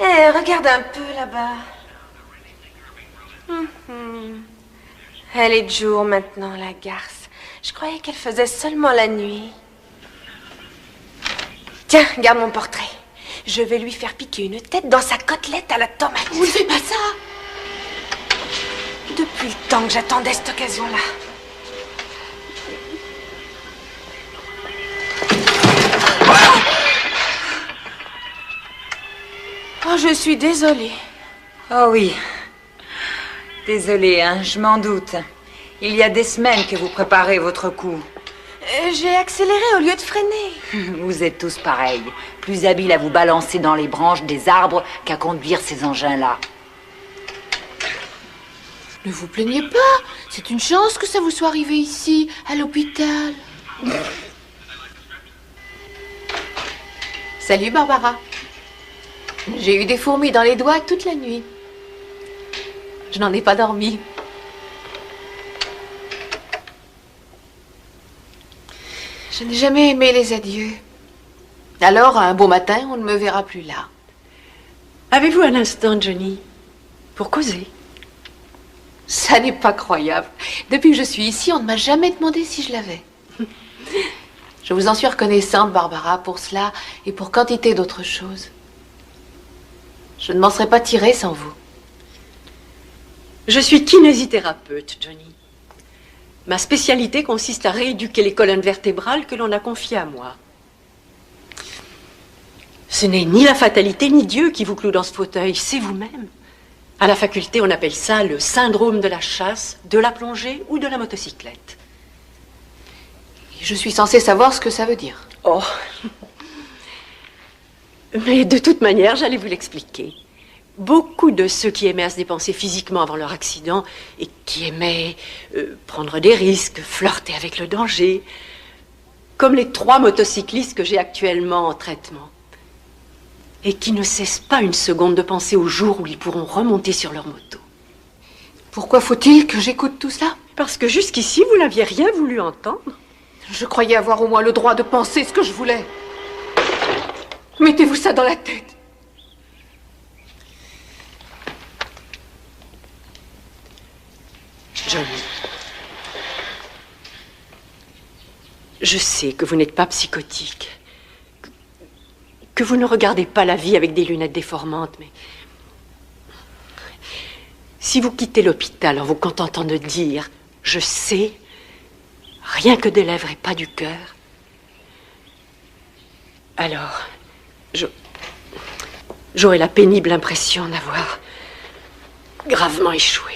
Speaker 10: Eh, regarde un peu là-bas. Elle est de jour maintenant, la garce. Je croyais qu'elle faisait seulement la nuit. Tiens, regarde mon portrait. Je vais lui faire piquer une tête dans sa côtelette à la tomate.
Speaker 16: Vous ne faites pas ça!
Speaker 10: Depuis le temps que j'attendais cette occasion-là. Oh, je suis désolée.
Speaker 7: Oh oui. Désolée, hein, je m'en doute. Il y a des semaines que vous préparez votre coup.
Speaker 10: J'ai accéléré au lieu de freiner.
Speaker 7: Vous êtes tous pareils. Plus habiles à vous balancer dans les branches des arbres qu'à conduire ces engins-là.
Speaker 3: Ne vous plaignez pas. C'est une chance que ça vous soit arrivé ici, à l'hôpital. Salut, Barbara. J'ai eu des fourmis dans les doigts toute la nuit. Je n'en ai pas dormi. Je n'ai jamais aimé les adieux. Alors, un beau matin, on ne me verra plus là.
Speaker 12: Avez-vous un instant, Johnny, pour causer?
Speaker 3: Ça n'est pas croyable. Depuis que je suis ici, on ne m'a jamais demandé si je l'avais. Je vous en suis reconnaissante, Barbara, pour cela et pour quantité d'autres choses. Je ne m'en serais pas tirée sans vous.
Speaker 12: Je suis kinésithérapeute, Johnny. Ma spécialité consiste à rééduquer les colonnes vertébrales que l'on a confiées à moi. Ce n'est ni la fatalité ni Dieu qui vous cloue dans ce fauteuil, c'est vous-même. À la faculté, on appelle ça le syndrome de la chasse, de la plongée ou de la motocyclette.
Speaker 3: Je suis censée savoir ce que ça veut dire.
Speaker 12: Oh. Mais de toute manière, j'allais vous l'expliquer. Beaucoup de ceux qui aimaient à se dépenser physiquement avant leur accident et qui aimaient prendre des risques, flirter avec le danger, comme les 3 motocyclistes que j'ai actuellement en traitement, et qui ne cessent pas une seconde de penser au jour où ils pourront remonter sur leur moto.
Speaker 3: Pourquoi faut-il que j'écoute tout cela?
Speaker 12: Parce que jusqu'ici, vous n'aviez rien voulu entendre.
Speaker 3: Je croyais avoir au moins le droit de penser ce que je voulais. Mettez-vous ça dans la tête.
Speaker 12: Johnny, je sais que vous n'êtes pas psychotique, que vous ne regardez pas la vie avec des lunettes déformantes, mais si vous quittez l'hôpital en vous contentant de dire « je sais », rien que des lèvres et pas du cœur, alors j'aurai la pénible impression d'avoir gravement échoué.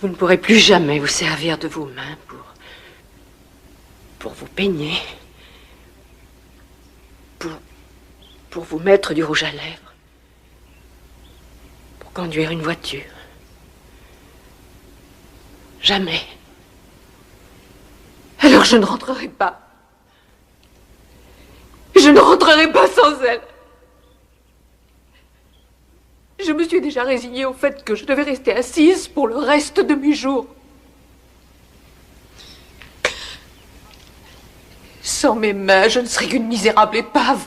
Speaker 12: Vous ne pourrez plus jamais vous servir de vos mains pour vous peigner, pour vous mettre du rouge à lèvres, pour conduire une voiture. Jamais.
Speaker 3: Alors je ne rentrerai pas. Je ne rentrerai pas sans elle. Je me suis déjà résignée au fait que je devais rester assise pour le reste de mes jours. Sans mes mains, je ne serais qu'une misérable épave.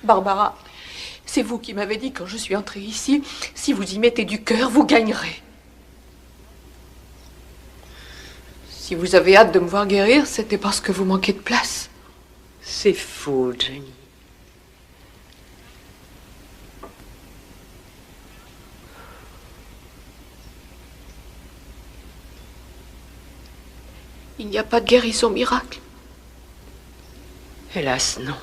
Speaker 3: Barbara, c'est vous qui m'avez dit quand je suis entrée ici, si vous y mettez du cœur, vous gagnerez. Si vous avez hâte de me voir guérir, c'était parce que vous manquez de place.
Speaker 12: C'est faux, Jenny.
Speaker 3: Il n'y a pas de guérison miracle.
Speaker 12: Hélas, non.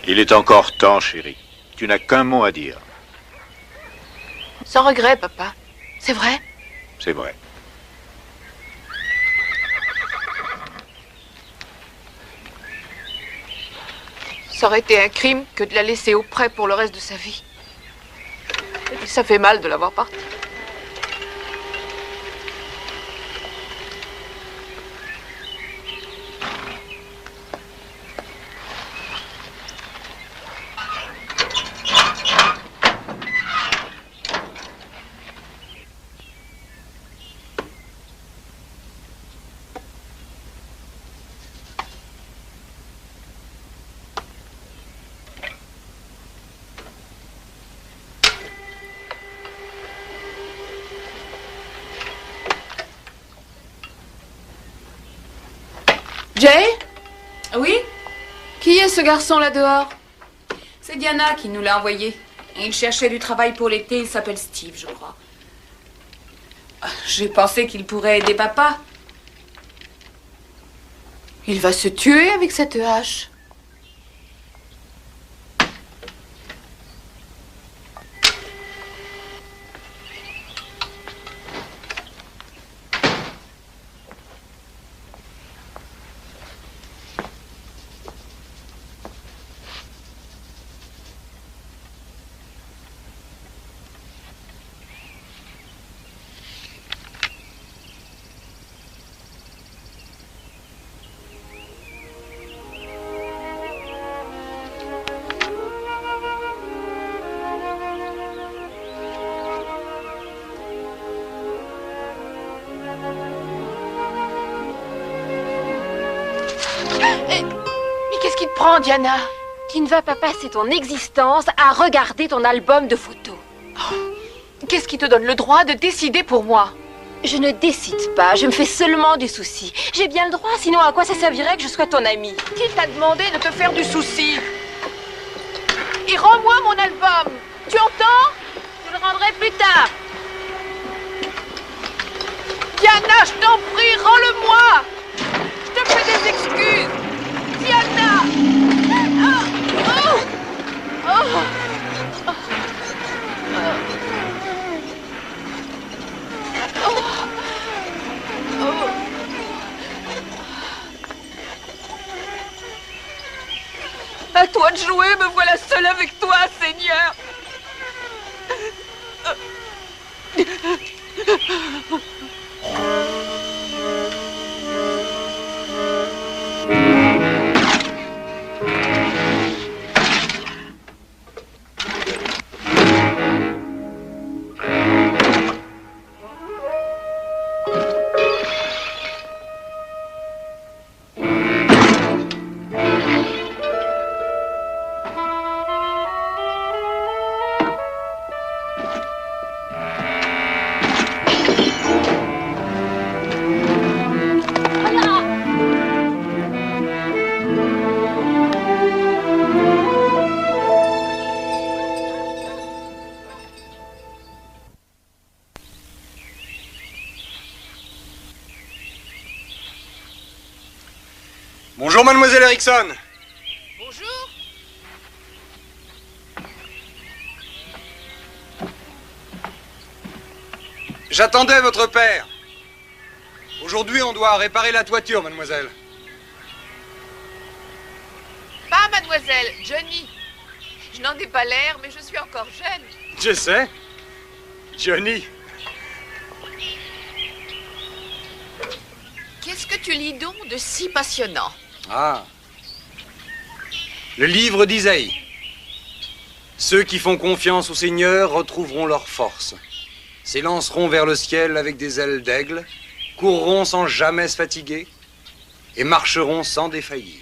Speaker 8: Il est encore temps, chérie. Tu n'as qu'un mot à dire.
Speaker 3: Sans regret, papa. C'est vrai?
Speaker 8: C'est vrai.
Speaker 3: Ça aurait été un crime que de la laisser auprès pour le reste de sa vie. Et ça fait mal de l'avoir partie. Jay?
Speaker 14: Oui?
Speaker 3: Qui est ce garçon là dehors?
Speaker 14: C'est Diana qui nous l'a envoyé. Il cherchait du travail pour l'été, il s'appelle Steve, je crois. J'ai pensé qu'il pourrait aider papa.
Speaker 3: Il va se tuer avec cette hache. Mais qu'est-ce qui te prend, Diana?
Speaker 15: Tu ne vas pas passer ton existence à regarder ton album de photos.
Speaker 3: Qu'est-ce qui te donne le droit de décider pour moi?
Speaker 15: Je ne décide pas, je me fais seulement du souci. J'ai bien le droit, sinon à quoi ça servirait que je sois ton amie?
Speaker 3: Qui t'a demandé de te faire du souci? Et rends-moi mon album. Tu entends?
Speaker 15: Je le rendrai plus tard.
Speaker 3: Diana, je t'en prie, rends-le-moi. Je te fais des excuses. Diana! À toi de jouer, me voilà seule avec toi, Seigneur.
Speaker 11: Bonjour, mademoiselle Erickson.
Speaker 3: Bonjour.
Speaker 11: J'attendais votre père. Aujourd'hui, on doit réparer la toiture, mademoiselle.
Speaker 3: Pas mademoiselle, Johnny. Je n'en ai pas l'air, mais je suis encore jeune.
Speaker 11: Je sais. Johnny.
Speaker 3: Qu'est-ce que tu lis donc de si passionnant?
Speaker 11: Ah. Le livre d'Isaïe. Ceux qui font confiance au Seigneur retrouveront leur force. S'élanceront vers le ciel avec des ailes d'aigle, courront sans jamais se fatiguer et marcheront sans défaillir.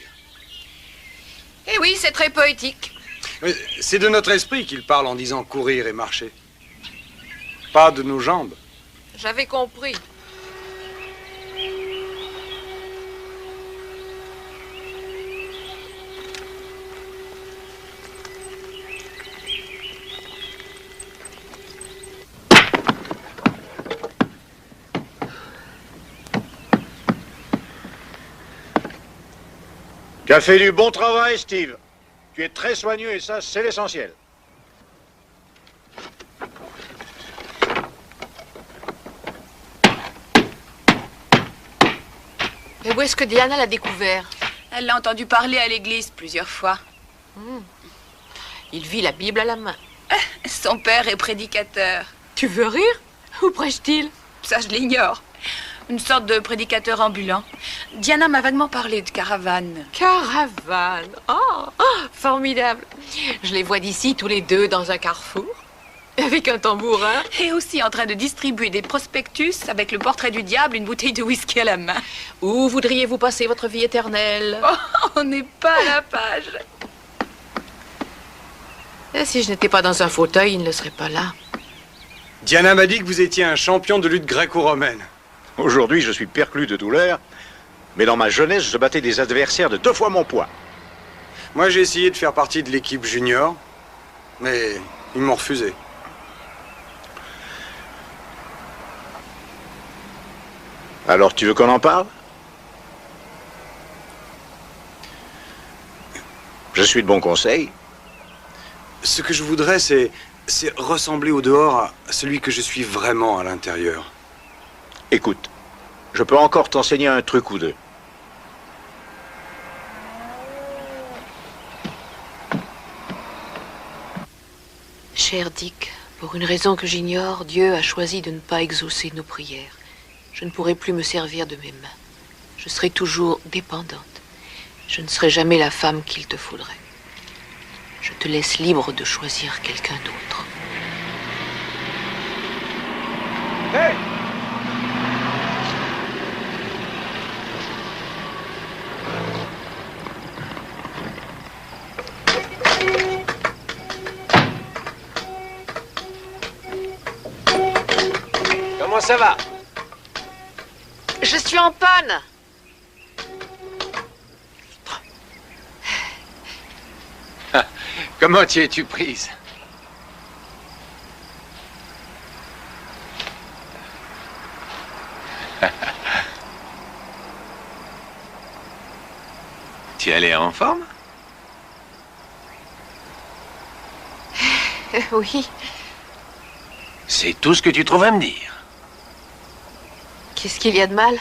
Speaker 3: Eh oui, c'est très poétique.
Speaker 11: Mais c'est de notre esprit qu'il parle en disant courir et marcher. Pas de nos jambes.
Speaker 3: J'avais compris.
Speaker 8: Tu as fait du bon travail, Steve. Tu es très soigneux et ça, c'est l'essentiel.
Speaker 3: Mais où est-ce que Diana l'a découvert?
Speaker 14: Elle l'a entendu parler à l'église plusieurs fois.
Speaker 3: Il vit la Bible à la main.
Speaker 14: Son père est prédicateur.
Speaker 3: Tu veux rire? Où prêche-t-il?
Speaker 14: Ça, je l'ignore. Une sorte de prédicateur ambulant. Diana m'a vaguement parlé de caravane.
Speaker 3: Caravane. Oh, formidable. Je les vois d'ici tous les deux dans un carrefour, avec un tambourin.
Speaker 14: Et aussi en train de distribuer des prospectus avec le portrait du diable, une bouteille de whisky à la main.
Speaker 3: Où voudriez-vous passer votre vie éternelle?
Speaker 14: Oh, on n'est pas à la page.
Speaker 3: Et si je n'étais pas dans un fauteuil, il ne serait pas là.
Speaker 11: Diana m'a dit que vous étiez un champion de lutte gréco-romaine.
Speaker 8: Aujourd'hui, je suis perclus de douleur, mais dans ma jeunesse, je battais des adversaires de 2 fois mon poids.
Speaker 11: Moi, j'ai essayé de faire partie de l'équipe junior, mais ils m'ont refusé.
Speaker 8: Alors, tu veux qu'on en parle? Je suis de bon conseil.
Speaker 11: Ce que je voudrais, c'est ressembler au dehors à celui que je suis vraiment à l'intérieur.
Speaker 8: Écoute, je peux encore t'enseigner un truc ou deux.
Speaker 3: Cher Dick, pour une raison que j'ignore, Dieu a choisi de ne pas exaucer nos prières. Je ne pourrai plus me servir de mes mains. Je serai toujours dépendante. Je ne serai jamais la femme qu'il te faudrait. Je te laisse libre de choisir quelqu'un d'autre.
Speaker 4: Hey!
Speaker 13: Comment ça va?
Speaker 3: Je suis en panne.
Speaker 9: Comment t'y es-tu prise? Tu allais en forme?
Speaker 3: Oui.
Speaker 9: C'est tout ce que tu trouves à me dire.
Speaker 3: Qu'est-ce qu'il y a de mal?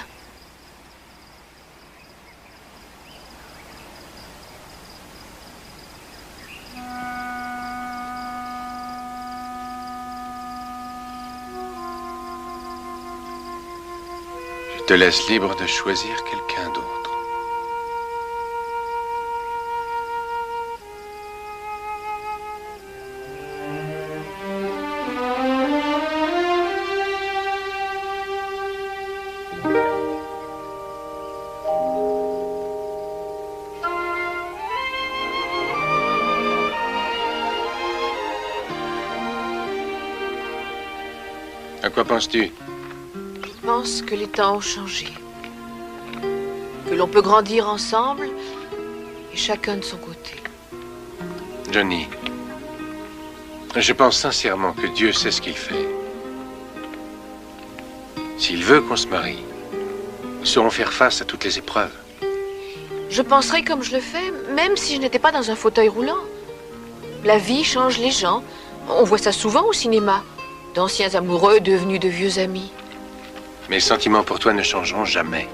Speaker 9: Je te laisse libre de choisir quelqu'un d'autre. À quoi penses-tu?
Speaker 3: Je pense que les temps ont changé. Que l'on peut grandir ensemble et chacun de son côté.
Speaker 9: Johnny, je pense sincèrement que Dieu sait ce qu'il fait. S'il veut qu'on se marie, nous saurons faire face à toutes les épreuves.
Speaker 3: Je penserais comme je le fais, même si je n'étais pas dans un fauteuil roulant. La vie change les gens. On voit ça souvent au cinéma. D'anciens amoureux devenus de vieux amis.
Speaker 9: Mes sentiments pour toi ne changeront jamais.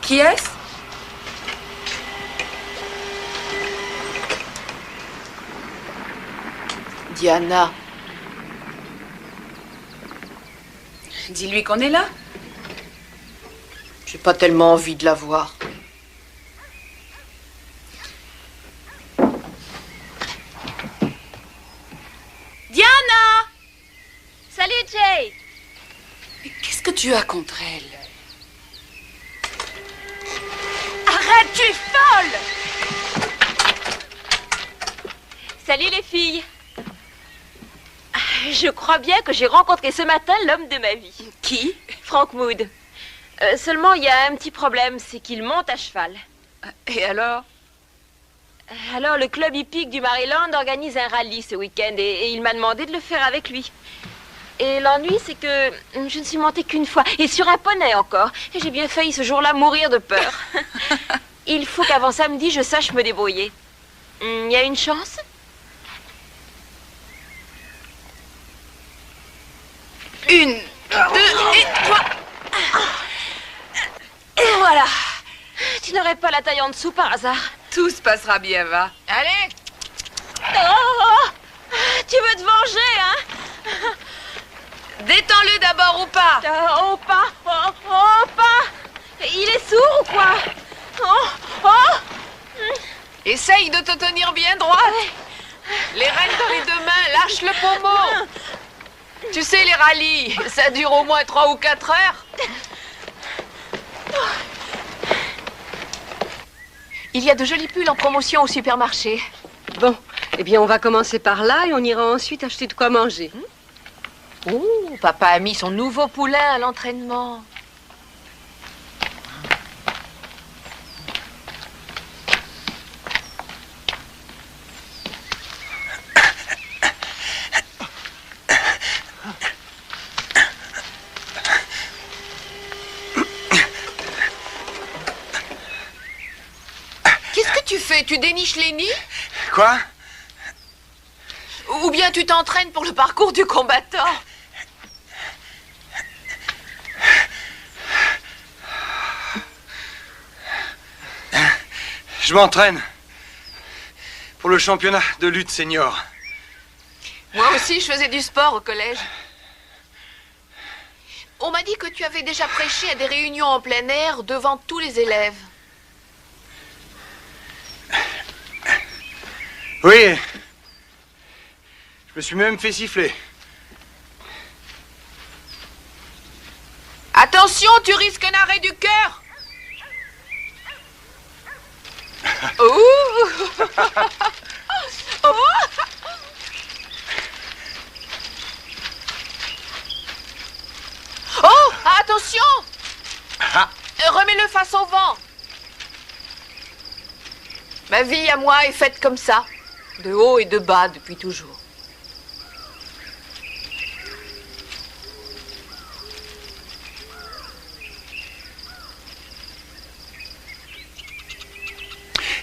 Speaker 14: Qui est-ce?
Speaker 3: Diana.
Speaker 14: Dis-lui qu'on est là.
Speaker 3: J'ai pas tellement envie de la voir.
Speaker 15: Diana! Salut, Jay!
Speaker 14: Qu'est-ce que tu as contre elle?
Speaker 15: Arrête, tu es folle! Salut, les filles! Je crois bien que j'ai rencontré ce matin l'homme de ma vie.
Speaker 14: Qui?
Speaker 15: Frank Mood. Seulement, il y a un petit problème, c'est qu'il monte à cheval.
Speaker 14: Et alors?
Speaker 15: Alors, le club hippique du Maryland organise un rallye ce week-end et il m'a demandé de le faire avec lui. Et l'ennui, c'est que je ne suis montée qu'une fois, et sur un poney encore. Et j'ai bien failli ce jour-là mourir de peur. Il faut qu'avant samedi, je sache me débrouiller. Il y a une chance?
Speaker 14: Une, deux et trois.
Speaker 15: Et voilà. Tu n'aurais pas la taille en dessous par hasard?
Speaker 14: Tout se passera bien, va.
Speaker 10: Allez!
Speaker 15: Oh, tu veux te venger, hein?
Speaker 10: Détends-le d'abord ou pas?
Speaker 15: Oh, pas! Oh, pas! Il est sourd ou quoi?
Speaker 10: Essaye de te tenir bien droite. Les rênes dans les deux mains, lâche le pommeau. Tu sais, les rallyes, ça dure au moins 3 ou 4 heures.
Speaker 3: Il y a de jolis pulls en promotion au supermarché.
Speaker 12: Bon, eh bien, on va commencer par là et on ira ensuite acheter de quoi manger.
Speaker 3: Oh, papa a mis son nouveau poulain à l'entraînement.
Speaker 10: Qu'est-ce que tu fais? Tu déniches les nids?
Speaker 4: Quoi?
Speaker 10: Ou bien tu t'entraînes pour le parcours du combattant?
Speaker 4: Je m'entraîne pour le championnat de lutte senior.
Speaker 10: Moi aussi, je faisais du sport au collège. On m'a dit que tu avais déjà prêché à des réunions en plein air devant tous les élèves.
Speaker 4: Oui. Je me suis même fait siffler.
Speaker 10: Attention, tu risques un arrêt du cœur. Ouh. Oh. Oh, attention. Remets-le face au vent. Ma vie à moi est faite comme ça, de haut et de bas depuis toujours.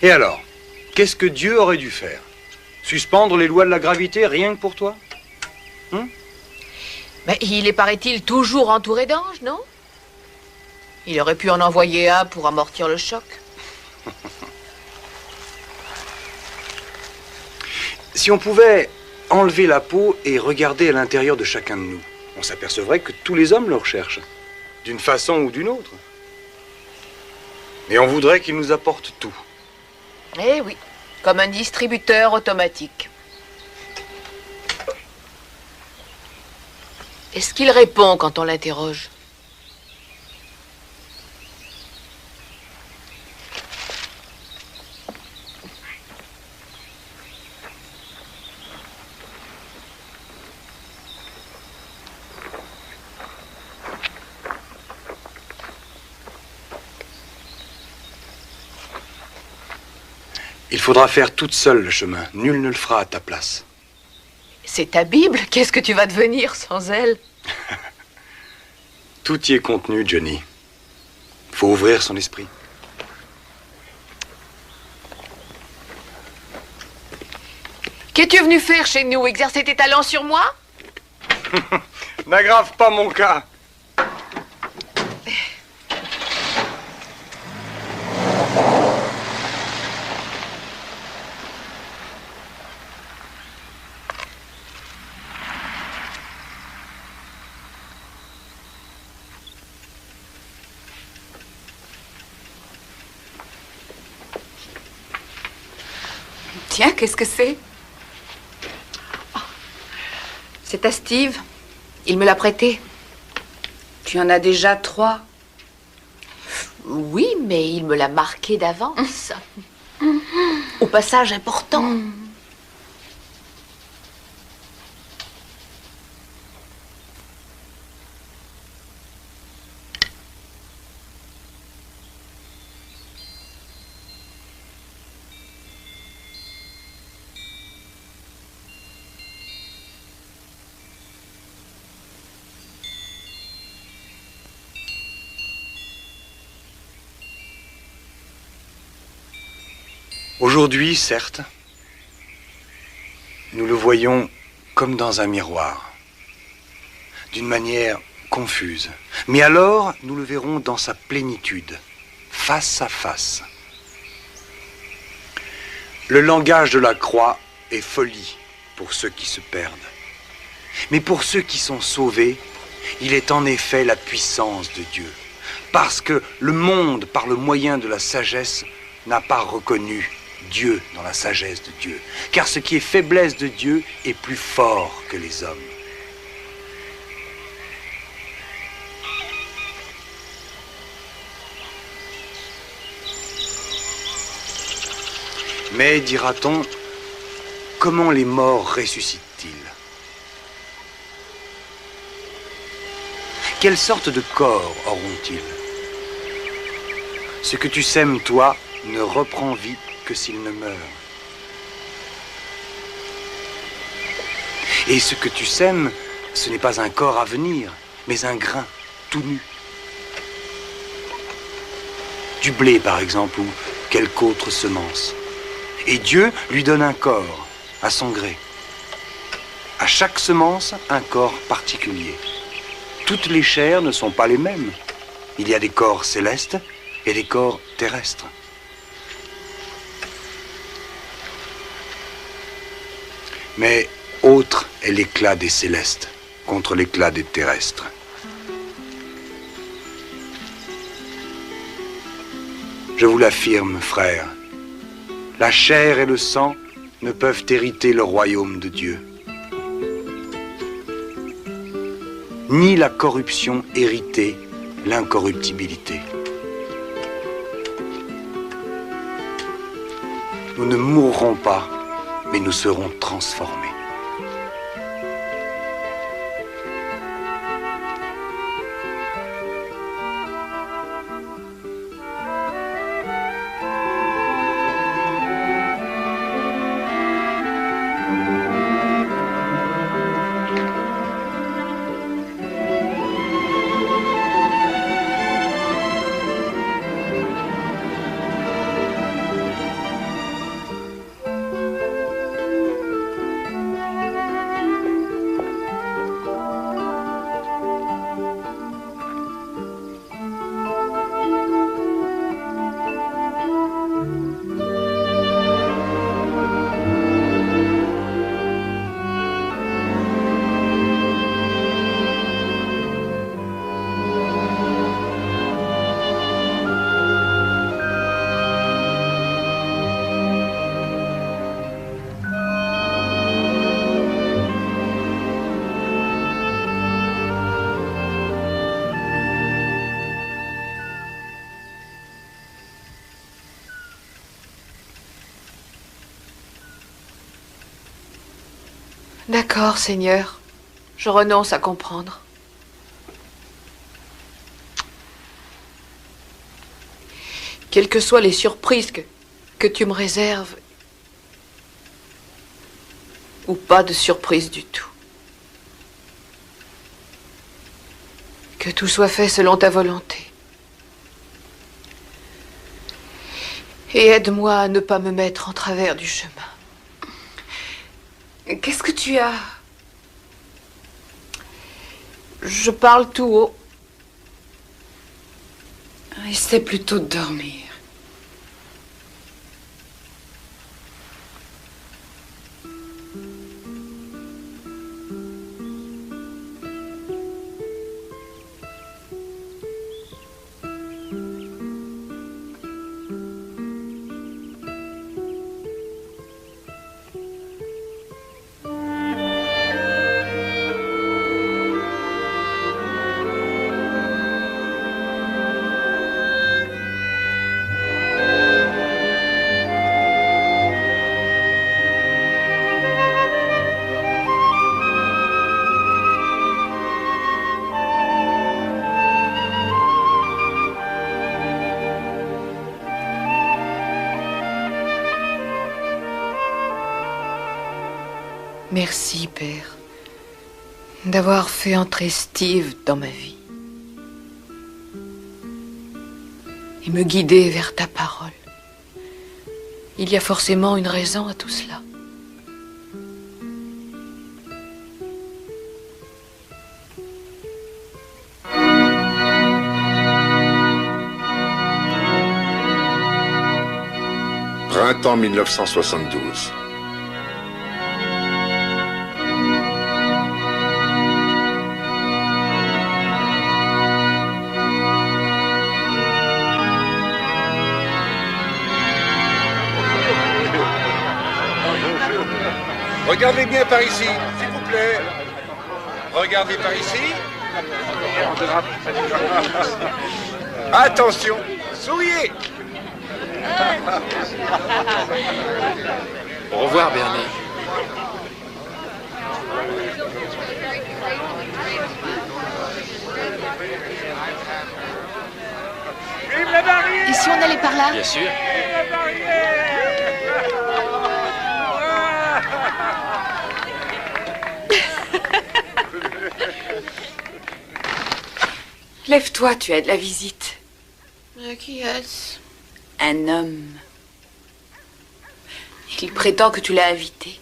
Speaker 11: Et alors, qu'est-ce que Dieu aurait dû faire? Suspendre les lois de la gravité rien que pour toi?
Speaker 10: Mais il est, paraît-il, toujours entouré d'anges, non? Il aurait pu en envoyer un pour amortir le choc.
Speaker 11: Si on pouvait enlever la peau et regarder à l'intérieur de chacun de nous, on s'apercevrait que tous les hommes le recherchent, d'une façon ou d'une autre. Et on voudrait qu'il nous apporte tout.
Speaker 10: Eh oui, comme un distributeur automatique. Est-ce qu'il répond quand on l'interroge?
Speaker 11: Il faudra faire toute seule le chemin. Nul ne le fera à ta place.
Speaker 10: C'est ta Bible. Qu'est-ce que tu vas devenir sans elle?
Speaker 11: Tout y est contenu, Johnny. Faut ouvrir son esprit.
Speaker 10: Qu'es-tu venu faire chez nous? Exercer tes talents sur moi?
Speaker 11: N'aggrave pas mon cas.
Speaker 14: Tiens, qu'est-ce que c'est?
Speaker 2: C'est à Steve. Il me l'a prêté.
Speaker 14: Tu en as déjà 3.
Speaker 2: Oui, mais il me l'a marqué d'avance. Au passage important.
Speaker 11: Aujourd'hui, certes, nous le voyons comme dans un miroir, d'une manière confuse. Mais alors, nous le verrons dans sa plénitude, face à face. Le langage de la croix est folie pour ceux qui se perdent. Mais pour ceux qui sont sauvés, il est en effet la puissance de Dieu. Parce que le monde, par le moyen de la sagesse, n'a pas reconnu Dieu dans la sagesse de Dieu. Car ce qui est faiblesse de Dieu est plus fort que les hommes. Mais, dira-t-on, comment les morts ressuscitent-ils? Quelle sorte de corps auront-ils? Ce que tu sèmes, toi, ne reprend vie que s'il ne meurt. Et ce que tu sèmes, ce n'est pas un corps à venir, mais un grain, tout nu. Du blé, par exemple, ou quelque autre semence. Et Dieu lui donne un corps, à son gré. À chaque semence, un corps particulier. Toutes les chairs ne sont pas les mêmes. Il y a des corps célestes et des corps terrestres. Mais autre est l'éclat des célestes contre l'éclat des terrestres. Je vous l'affirme, frères, la chair et le sang ne peuvent hériter le royaume de Dieu. Ni la corruption hériter l'incorruptibilité. Nous ne mourrons pas, mais nous serons transformés.
Speaker 3: D'accord, Seigneur. Je renonce à comprendre. Quelles que soient les surprises que tu me réserves, ou pas de surprise du tout. Que tout soit fait selon ta volonté. Et aide-moi à ne pas me mettre en travers du chemin.
Speaker 14: Qu'est-ce que tu as?
Speaker 3: Je parle tout haut.
Speaker 14: Essaie plutôt de dormir.
Speaker 3: Merci, Père, d'avoir fait entrer Steve dans ma vie et me guider vers ta parole. Il y a forcément une raison à tout cela.
Speaker 17: Printemps 1972.
Speaker 8: Regardez bien par ici, s'il vous plaît. Regardez par ici. Attention, souriez.
Speaker 13: Au revoir, Bernie.
Speaker 3: Et si on allait par là?
Speaker 13: Bien sûr.
Speaker 14: Lève-toi, tu as de la visite.
Speaker 3: Qui est-ce?
Speaker 14: Un homme. Il prétend que tu l'as invité.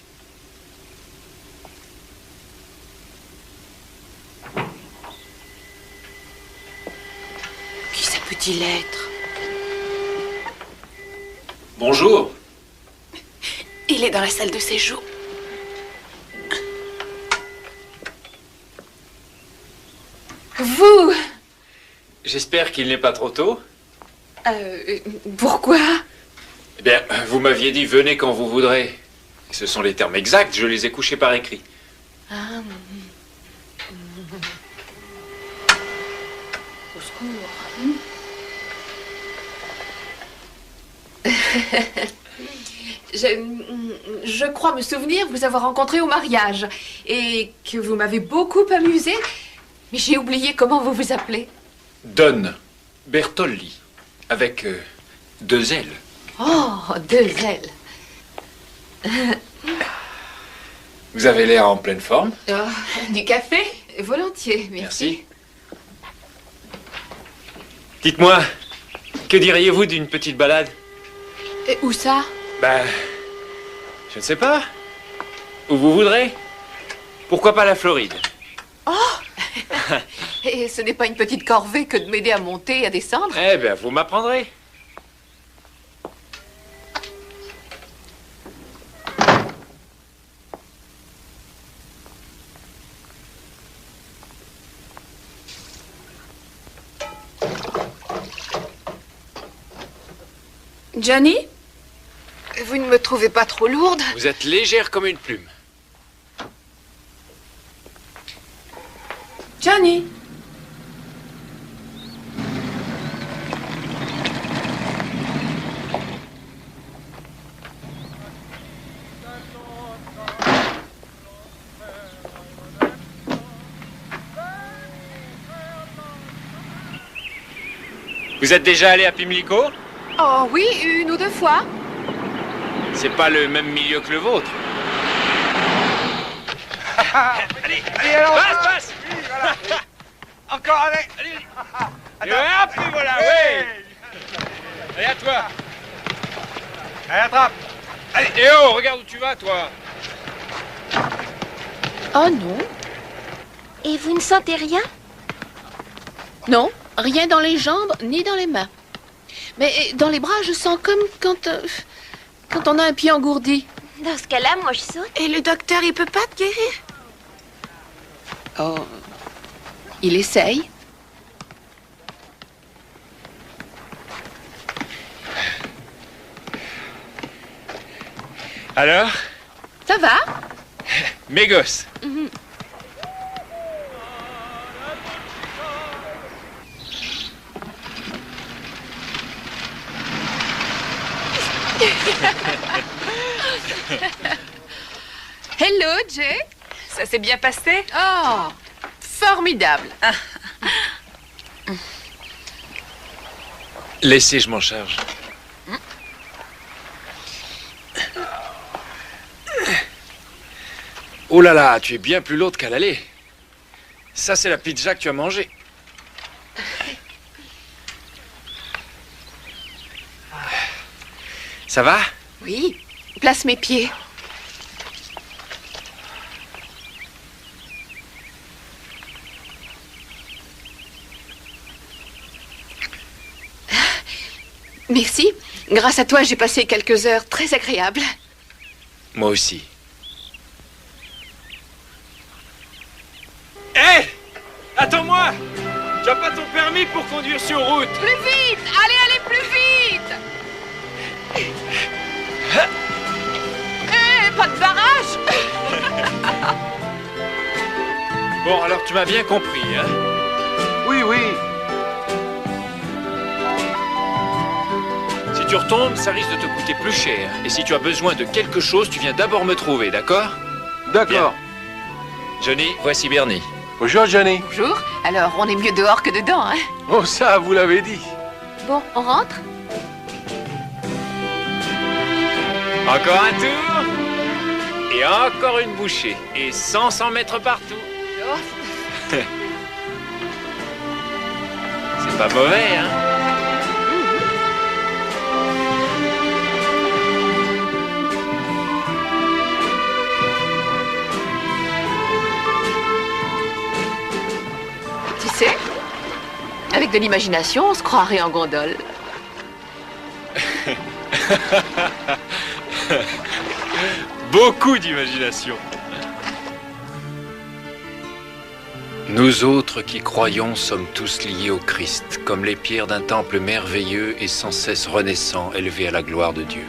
Speaker 14: Qui ça peut-il être?
Speaker 13: Bonjour.
Speaker 14: Il est dans la salle de séjour. Vous?
Speaker 13: J'espère qu'il n'est pas trop tôt.
Speaker 14: Pourquoi?
Speaker 13: Eh bien, vous m'aviez dit venez quand vous voudrez. Ce sont les termes exacts, je les ai couchés par écrit.
Speaker 3: Ah.
Speaker 14: Au secours.
Speaker 3: Je crois me souvenir vous avoir rencontré au mariage et que vous m'avez beaucoup amusé, mais j'ai oublié comment vous vous appelez.
Speaker 13: Don Bertolli, avec 2 L.
Speaker 3: Oh, 2 L.
Speaker 13: Vous avez l'air en pleine forme.
Speaker 3: Du café? Volontiers, merci.
Speaker 13: Dites-moi, que diriez-vous d'une petite balade?
Speaker 3: Et où ça?
Speaker 13: Ben, je ne sais pas. Où vous voudrez. Pourquoi pas la Floride?
Speaker 3: Oh! Et ce n'est pas une petite corvée que de m'aider à monter et à descendre?
Speaker 13: Eh bien, vous m'apprendrez.
Speaker 14: Johnny?
Speaker 3: Vous ne me trouvez pas trop lourde?
Speaker 13: Vous êtes légère comme une plume.
Speaker 14: Johnny?
Speaker 13: Vous êtes déjà allé à Pimlico?
Speaker 3: Oh oui, 1 ou 2 fois.
Speaker 13: C'est pas le même milieu que le vôtre.
Speaker 4: Allez, alors.
Speaker 13: Passe.
Speaker 4: Oui, voilà. Encore, allez.
Speaker 13: Et hop, et voilà, oui. Allez, à toi.
Speaker 4: Allez, attrape.
Speaker 13: Allez, et oh, regarde où tu vas, toi.
Speaker 3: Oh non.
Speaker 15: Et vous ne sentez rien?
Speaker 3: Non, rien dans les jambes ni dans les mains. Mais dans les bras, je sens comme quand on a un pied engourdi.
Speaker 15: Dans ce cas-là, moi je saute.
Speaker 5: Et le docteur, il peut pas te guérir?
Speaker 3: Oh, il essaye.
Speaker 13: Alors?
Speaker 3: Ça va?
Speaker 13: Mes gosses.
Speaker 3: Hello, Jay.
Speaker 10: Ça s'est bien passé?
Speaker 3: Oh, formidable.
Speaker 13: Laissez, je m'en charge. Oh là là, tu es bien plus lourde qu'à l'aller. Ça, c'est la pizza que tu as mangée. Ça va?
Speaker 3: Oui, place mes pieds. Merci. Grâce à toi, j'ai passé quelques heures très agréables.
Speaker 13: Moi aussi. Hé! Attends-moi! Tu n'as pas ton permis pour conduire sur route!
Speaker 10: Plus vite! Allez, plus vite! Pas de barrage!
Speaker 13: Bon, alors tu m'as bien compris, hein?
Speaker 9: Oui, oui.
Speaker 13: Si tu retombes, ça risque de te coûter plus cher. Et si tu as besoin de quelque chose, tu viens d'abord me trouver, d'accord?
Speaker 9: D'accord.
Speaker 13: Johnny, voici Bernie.
Speaker 9: Bonjour, Johnny.
Speaker 3: Bonjour. Alors, on est mieux dehors que dedans, hein?
Speaker 9: Oh, ça, vous l'avez dit.
Speaker 3: Bon, on rentre?
Speaker 13: Encore un tour. Et encore une bouchée. Et 100 mètres partout. C'est pas mauvais, hein?
Speaker 3: Tu sais, avec de l'imagination, on se croirait en gondole.
Speaker 13: Beaucoup d'imagination. Nous autres qui croyons sommes tous liés au Christ, comme les pierres d'un temple merveilleux et sans cesse renaissant, élevé à la gloire de Dieu.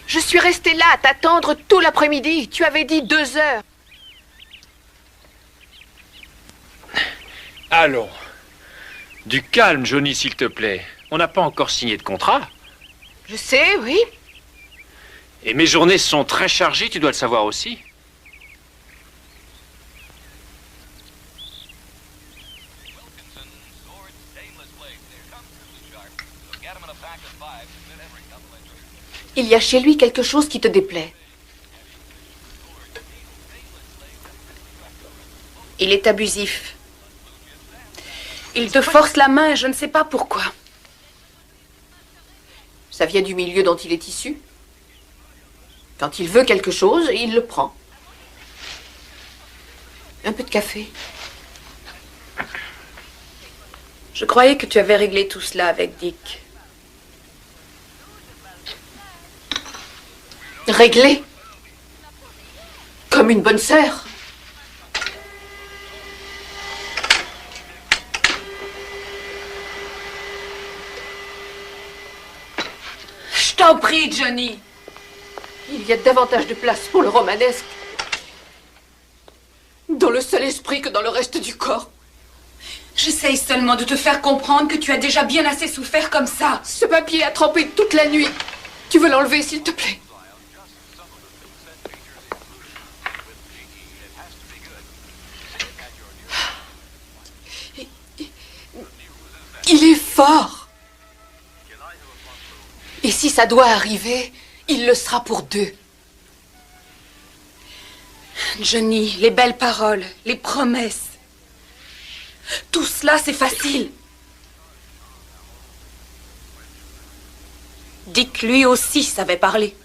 Speaker 3: Je suis restée là à t'attendre tout l'après-midi. Tu avais dit 2 heures.
Speaker 13: Allons. Du calme, Johnny, s'il te plaît. On n'a pas encore signé de contrat.
Speaker 3: Je sais, oui.
Speaker 13: Et mes journées sont très chargées, tu dois le savoir aussi.
Speaker 3: Il y a chez lui quelque chose qui te déplaît.
Speaker 14: Il est abusif. Il te force la main, je ne sais pas pourquoi.
Speaker 3: Ça vient du milieu dont il est issu. Quand il veut quelque chose, il le prend. Un peu de café.
Speaker 14: Je croyais que tu avais réglé tout cela avec Dick.
Speaker 3: Réglé. Comme une bonne sœur.
Speaker 14: Je t'en prie, Johnny.
Speaker 3: Il y a davantage de place pour le romanesque dans le seul esprit que dans le reste du corps.
Speaker 14: J'essaye seulement de te faire comprendre que tu as déjà bien assez souffert comme ça.
Speaker 3: Ce papier a trempé toute la nuit. Tu veux l'enlever, s'il te plaît? Il est fort. Et si ça doit arriver, il le sera pour 2.
Speaker 14: Johnny, les belles paroles, les promesses. Tout cela, c'est facile. Dick, lui aussi, savait parler.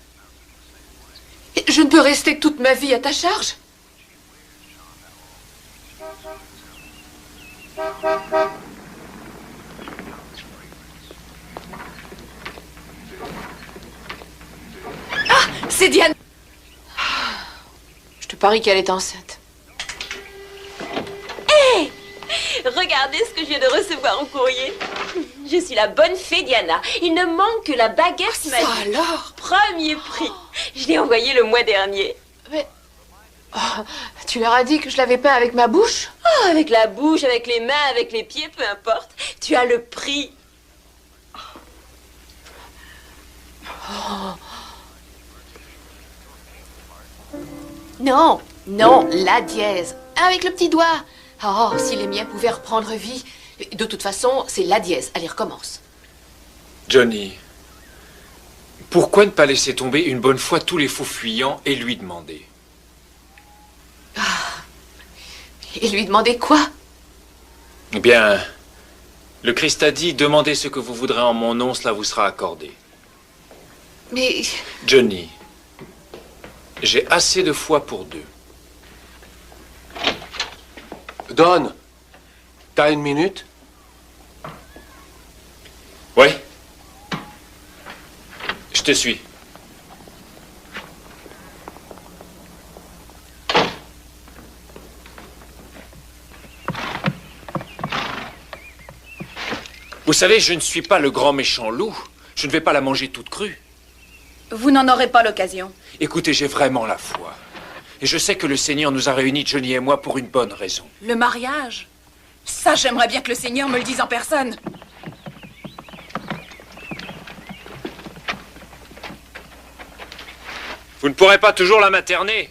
Speaker 3: Je ne peux rester toute ma vie à ta charge.
Speaker 14: Ah, c'est Diane.
Speaker 3: Je te parie qu'elle est enceinte.
Speaker 15: Hé! Regardez ce que je viens de recevoir au courrier. Je suis la bonne fée Diana. Il ne manque que la baguette magique.
Speaker 3: Alors?
Speaker 15: Premier prix. Je l'ai envoyé le mois dernier.
Speaker 3: Oh, tu leur as dit que je l'avais peint avec ma bouche?
Speaker 15: Oh, avec la bouche, avec les mains, avec les pieds, peu importe. Tu as le prix.
Speaker 3: Oh. Non, non, la dièse. Avec le petit doigt. Oh, si les miens pouvaient reprendre vie. De toute façon, c'est la dièse. Allez, recommence.
Speaker 13: Johnny, pourquoi ne pas laisser tomber une bonne fois tous les faux fuyants et lui demander?
Speaker 3: Et lui demander quoi?
Speaker 13: Eh bien, le Christ a dit, demandez ce que vous voudrez en mon nom, cela vous sera accordé.
Speaker 3: Mais...
Speaker 13: Johnny, j'ai assez de foi pour deux.
Speaker 9: Don, t'as une minute?
Speaker 13: Oui. Je te suis. Vous savez, je ne suis pas le grand méchant loup. Je ne vais pas la manger toute crue.
Speaker 14: Vous n'en aurez pas l'occasion.
Speaker 13: Écoutez, j'ai vraiment la foi. Et je sais que le Seigneur nous a réunis, Johnny et moi, pour une bonne raison.
Speaker 14: Le mariage? Ça, j'aimerais bien que le Seigneur me le dise en personne.
Speaker 13: Vous ne pourrez pas toujours la materner.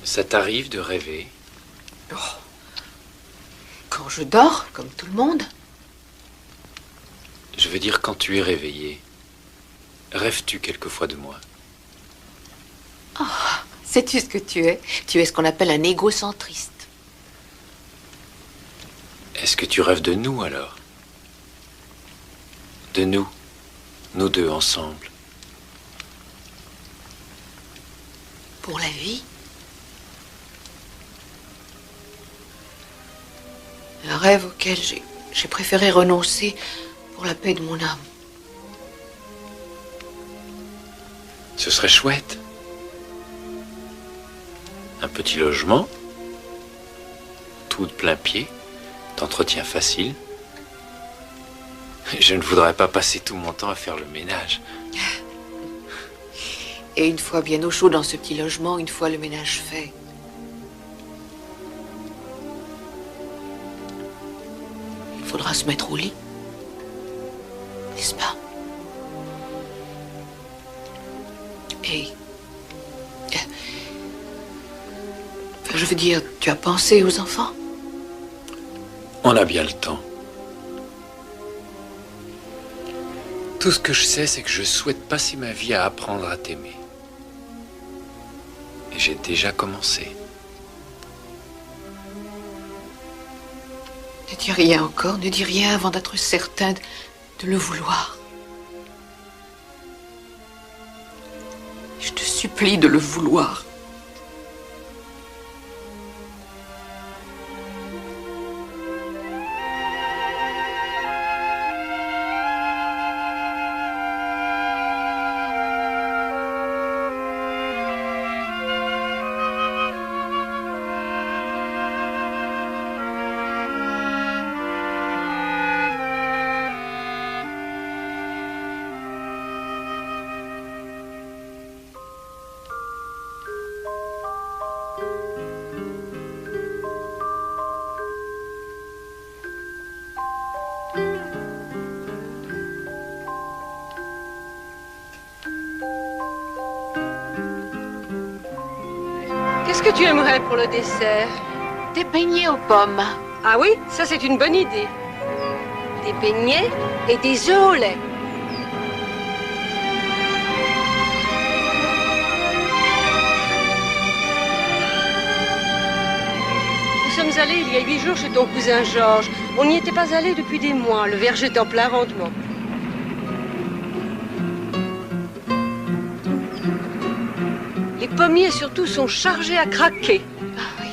Speaker 13: Ça t'arrive de rêver?
Speaker 3: Oh. Quand je dors, comme tout le monde.
Speaker 13: Je veux dire, quand tu es réveillé, rêves-tu quelquefois de moi?
Speaker 3: Oh, sais-tu ce que tu es? Tu es ce qu'on appelle un égocentriste.
Speaker 13: Est-ce que tu rêves de nous, alors? De nous, nous deux ensemble.
Speaker 3: Pour la vie? Un rêve auquel j'ai préféré renoncer pour la paix de mon âme.
Speaker 13: Ce serait chouette. Un petit logement, tout de plein pied, d'entretien facile. Je ne voudrais pas passer tout mon temps à faire le ménage.
Speaker 3: Et une fois bien au chaud dans ce petit logement, une fois le ménage fait, il faudra se mettre au lit. N'est-ce pas? Et... je veux dire, tu as pensé aux enfants?
Speaker 13: On a bien le temps. Tout ce que je sais, c'est que je souhaite passer ma vie à apprendre à t'aimer. Et j'ai déjà commencé.
Speaker 3: Ne dis rien encore, ne dis rien avant d'être certain de le vouloir. Je te supplie de le vouloir.
Speaker 12: Qu'est-ce que tu aimerais pour le dessert?
Speaker 3: Des beignets aux pommes.
Speaker 12: Ah oui, ça c'est une bonne idée. Des beignets et des œufs au lait. Nous sommes allés il y a 8 jours chez ton cousin Georges. On n'y était pas allés depuis des mois. Le verger est en plein rendement. Les pommiers surtout sont chargés à craquer.
Speaker 3: Ah oui.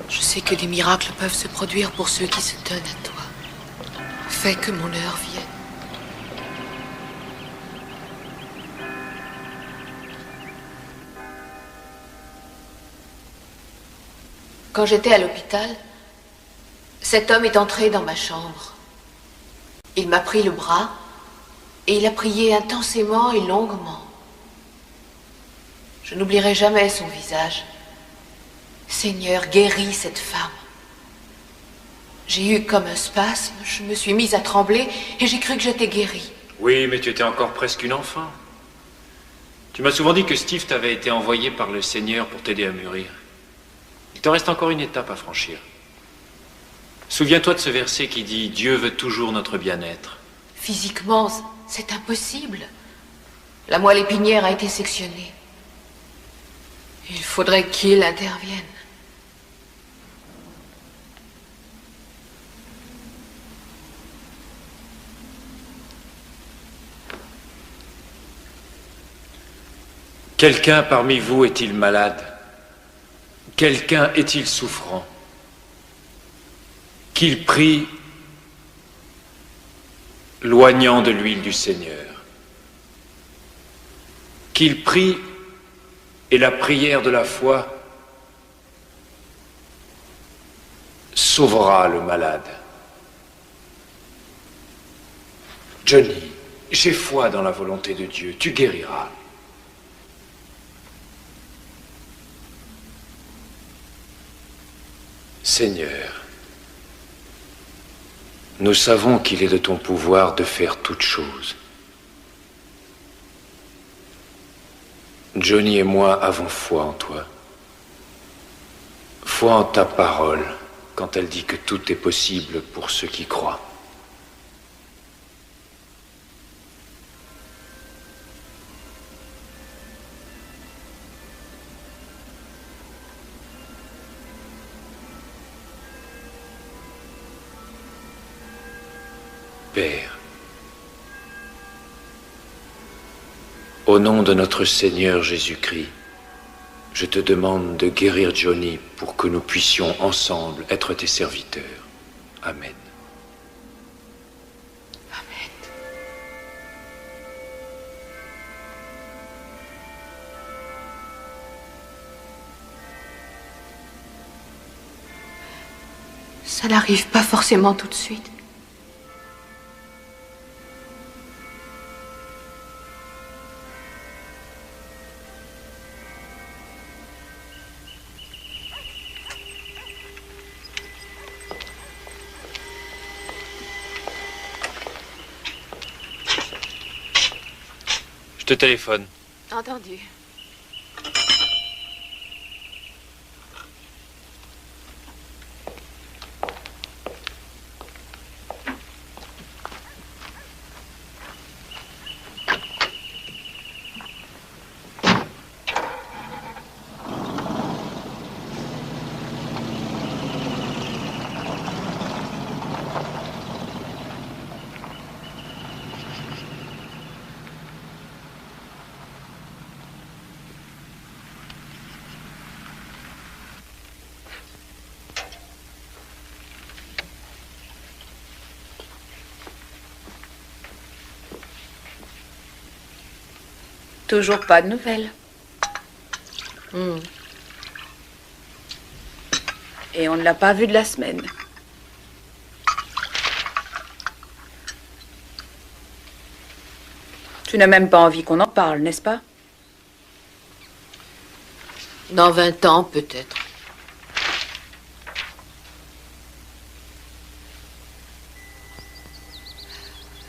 Speaker 3: Je sais que des miracles peuvent se produire pour ceux qui se donnent à toi. Fais que mon heure vienne. Quand j'étais à l'hôpital, cet homme est entré dans ma chambre. Il m'a pris le bras et il a prié intensément et longuement. Je n'oublierai jamais son visage. Seigneur, guéris cette femme. J'ai eu comme un spasme, je me suis mise à trembler et j'ai cru que j'étais guérie.
Speaker 13: Oui, mais tu étais encore presque une enfant. Tu m'as souvent dit que Steve t'avait été envoyé par le Seigneur pour t'aider à mûrir. Il te reste encore une étape à franchir. Souviens-toi de ce verset qui dit « Dieu veut toujours notre bien-être ».
Speaker 3: Physiquement, c'est impossible. La moelle épinière a été sectionnée. Il faudrait qu'il intervienne.
Speaker 13: Quelqu'un parmi vous est-il malade? Quelqu'un est-il souffrant? Qu'il prie, loignant de l'huile du Seigneur. Qu'il prie, et la prière de la foi sauvera le malade. Johnny, j'ai foi dans la volonté de Dieu, tu guériras. Seigneur, nous savons qu'il est de ton pouvoir de faire toutes choses. Johnny et moi avons foi en toi. Foi en ta parole quand elle dit que tout est possible pour ceux qui croient. Père, au nom de notre Seigneur Jésus-Christ, je te demande de guérir Johnny pour que nous puissions ensemble être tes serviteurs. Amen.
Speaker 3: Amen. Ça n'arrive pas forcément tout de suite.
Speaker 13: Je te téléphone.
Speaker 3: Entendu.
Speaker 14: Toujours pas de nouvelles. Et on ne l'a pas vu de la semaine. Tu n'as même pas envie qu'on en parle, n'est-ce pas?
Speaker 3: Dans 20 ans, peut-être.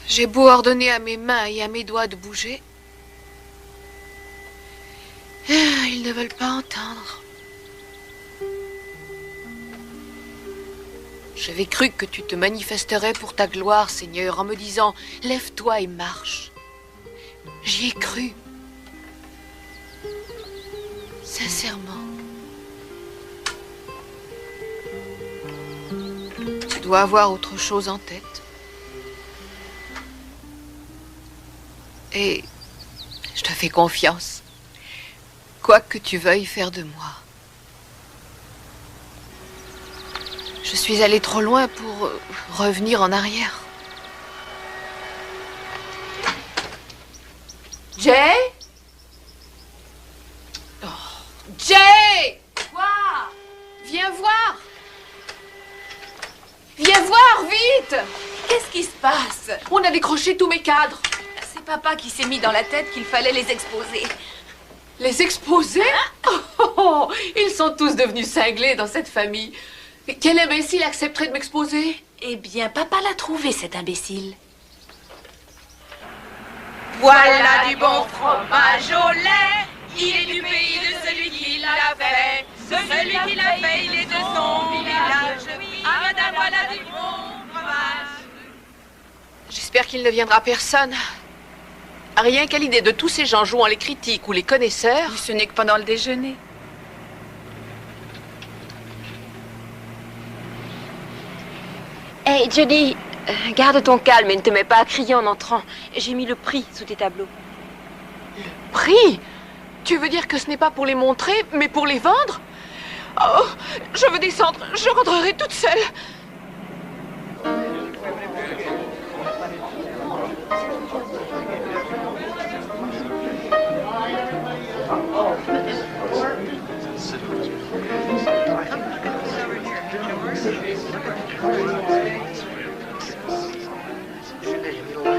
Speaker 3: J'ai beau ordonner à mes mains et à mes doigts de bouger. Ils ne veulent pas entendre. J'avais cru que tu te manifesterais pour ta gloire, Seigneur, en me disant « Lève-toi et marche ». J'y ai cru. Sincèrement. Tu dois avoir autre chose en tête. Et je te fais confiance. Quoi que tu veuilles faire de moi. Je suis allée trop loin pour revenir en arrière. Jay? Oh. Jay!
Speaker 2: Quoi?
Speaker 3: Viens voir! voir, vite!
Speaker 14: Qu'est-ce qui se passe?
Speaker 3: On a décroché tous mes cadres.
Speaker 14: C'est papa qui s'est mis dans la tête qu'il fallait les exposer.
Speaker 3: Les exposer? Oh, ils sont tous devenus cinglés dans cette famille. Quel imbécile accepterait de m'exposer?
Speaker 14: Eh bien, papa l'a trouvé, cet imbécile.
Speaker 10: Voilà du bon fromage au lait. Il est du pays de celui qui l'a fait. Celui qui l'a fait, il est de son village. Ah, madame, voilà du bon fromage.
Speaker 3: J'espère qu'il ne viendra personne. Rien qu'à l'idée de tous ces gens jouant les critiques ou les connaisseurs.
Speaker 14: Ce n'est que pendant le déjeuner.
Speaker 15: Hey, Johnny, garde ton calme et ne te mets pas à crier en entrant. J'ai mis le prix sous tes tableaux.
Speaker 3: Le prix? Tu veux dire que ce n'est pas pour les montrer, mais pour les vendre? Oh, je veux descendre. Je rentrerai toute seule.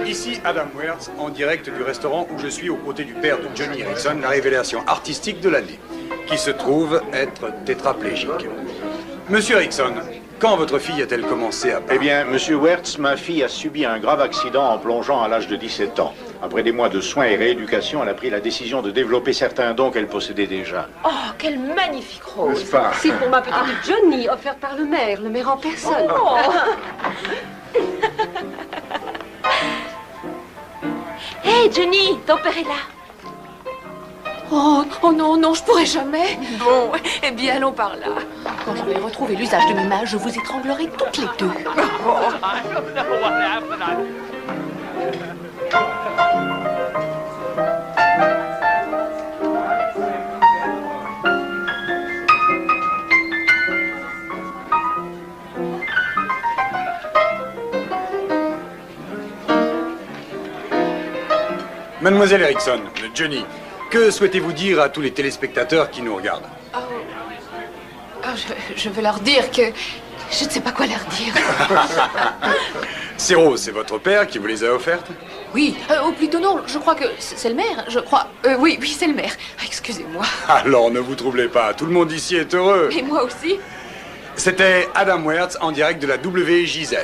Speaker 11: Ici Adam Wertz, en direct du restaurant où je suis aux côtés du père de Johnny Erickson, la révélation artistique de l'année, qui se trouve être tétraplégique. Monsieur Erickson, quand votre fille a-t-elle commencé à parler?
Speaker 8: Eh bien, monsieur Wertz, ma fille a subi un grave accident en plongeant à l'âge de 17 ans. Après des mois de soins et rééducation, elle a pris la décision de développer certains dons qu'elle possédait déjà.
Speaker 12: Oh, quelle magnifique rose!
Speaker 8: N'est-ce pas?
Speaker 12: C'est pour ma petite Johnny, offerte par le maire en personne.
Speaker 15: Oh. Hé, Johnny, ton père est là.
Speaker 3: Oh, oh non, non, je pourrais jamais.
Speaker 14: Bon, eh bien, allons par là.
Speaker 3: Quand j'aurai retrouvé l'usage de mes mains, je vous étranglerai toutes les deux.
Speaker 11: Mademoiselle Erickson, Johnny, que souhaitez-vous dire à tous les téléspectateurs qui nous regardent?
Speaker 3: Je veux leur dire que... Je ne sais pas quoi leur dire.
Speaker 11: Ces roses, c'est votre père qui vous les a offertes?
Speaker 3: Oui, ou plutôt non, je crois que c'est le maire, je crois. Oui, c'est le maire. Excusez-moi.
Speaker 11: Alors ne vous troublez pas, tout le monde ici est heureux.
Speaker 3: Et moi aussi.
Speaker 11: C'était Adam Wertz en direct de la WJZ.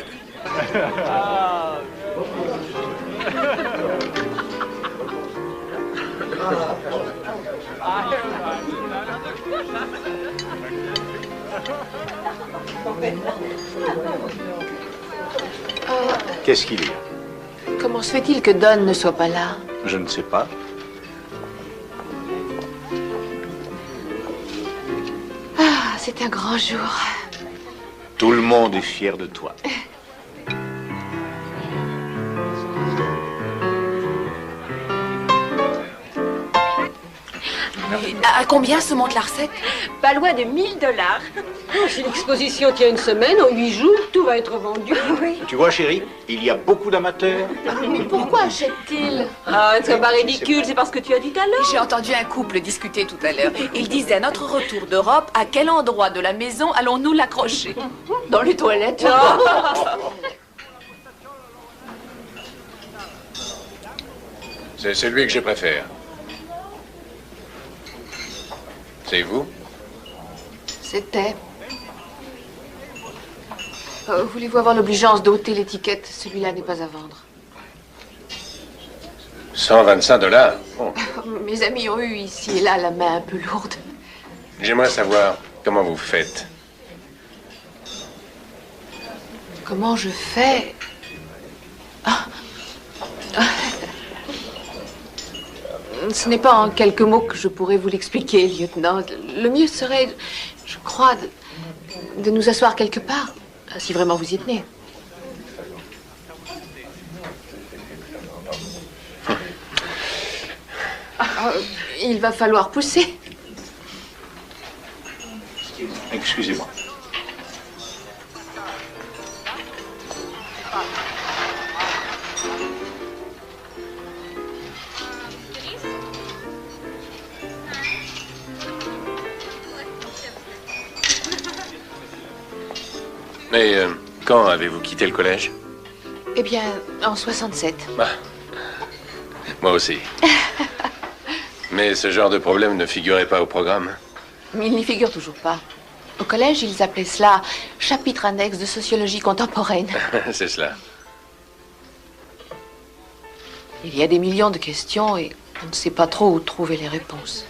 Speaker 8: Qu'est-ce qu'il y a?
Speaker 3: Comment se fait-il que Don ne soit pas là?
Speaker 8: Je ne sais pas.
Speaker 3: Ah, c'est un grand jour.
Speaker 8: Tout le monde est fier de toi.
Speaker 14: À combien se monte la recette?
Speaker 15: Pas loin de 1000 $.
Speaker 12: Si l'exposition tient une semaine, en 8 jours, tout va être vendu.
Speaker 15: Oui.
Speaker 8: Tu vois, chérie, il y a beaucoup d'amateurs.
Speaker 3: Mais pourquoi achète-t-il?
Speaker 12: Ah, c'est pas ridicule, c'est parce que tu as du talent.
Speaker 14: J'ai entendu un couple discuter tout à l'heure. Ils disaient à notre retour d'Europe, à quel endroit de la maison allons-nous l'accrocher?
Speaker 12: Dans les toilettes.
Speaker 9: C'est celui que je préfère. C'est vous?
Speaker 3: C'était. Voulez-vous avoir l'obligeance d'ôter l'étiquette? Celui-là n'est pas à vendre.
Speaker 9: 125 $. Oh.
Speaker 3: Mes amis ont eu ici et là la main un peu lourde.
Speaker 9: J'aimerais savoir comment vous faites.
Speaker 3: Comment je fais? Ce n'est pas en quelques mots que je pourrais vous l'expliquer, lieutenant. Le mieux serait, je crois, de nous asseoir quelque part, si vraiment vous y tenez. Il va falloir pousser.
Speaker 8: Excusez-moi.
Speaker 9: Mais Quand avez-vous quitté le collège?
Speaker 3: Eh bien, en 67.
Speaker 9: Ah, moi aussi. Mais ce genre de problème ne figurait pas au programme.
Speaker 3: Mais il n'y figure toujours pas. Au collège, ils appelaient cela chapitre annexe de sociologie contemporaine.
Speaker 9: C'est cela.
Speaker 3: Il y a des millions de questions et on ne sait pas trop où trouver les réponses.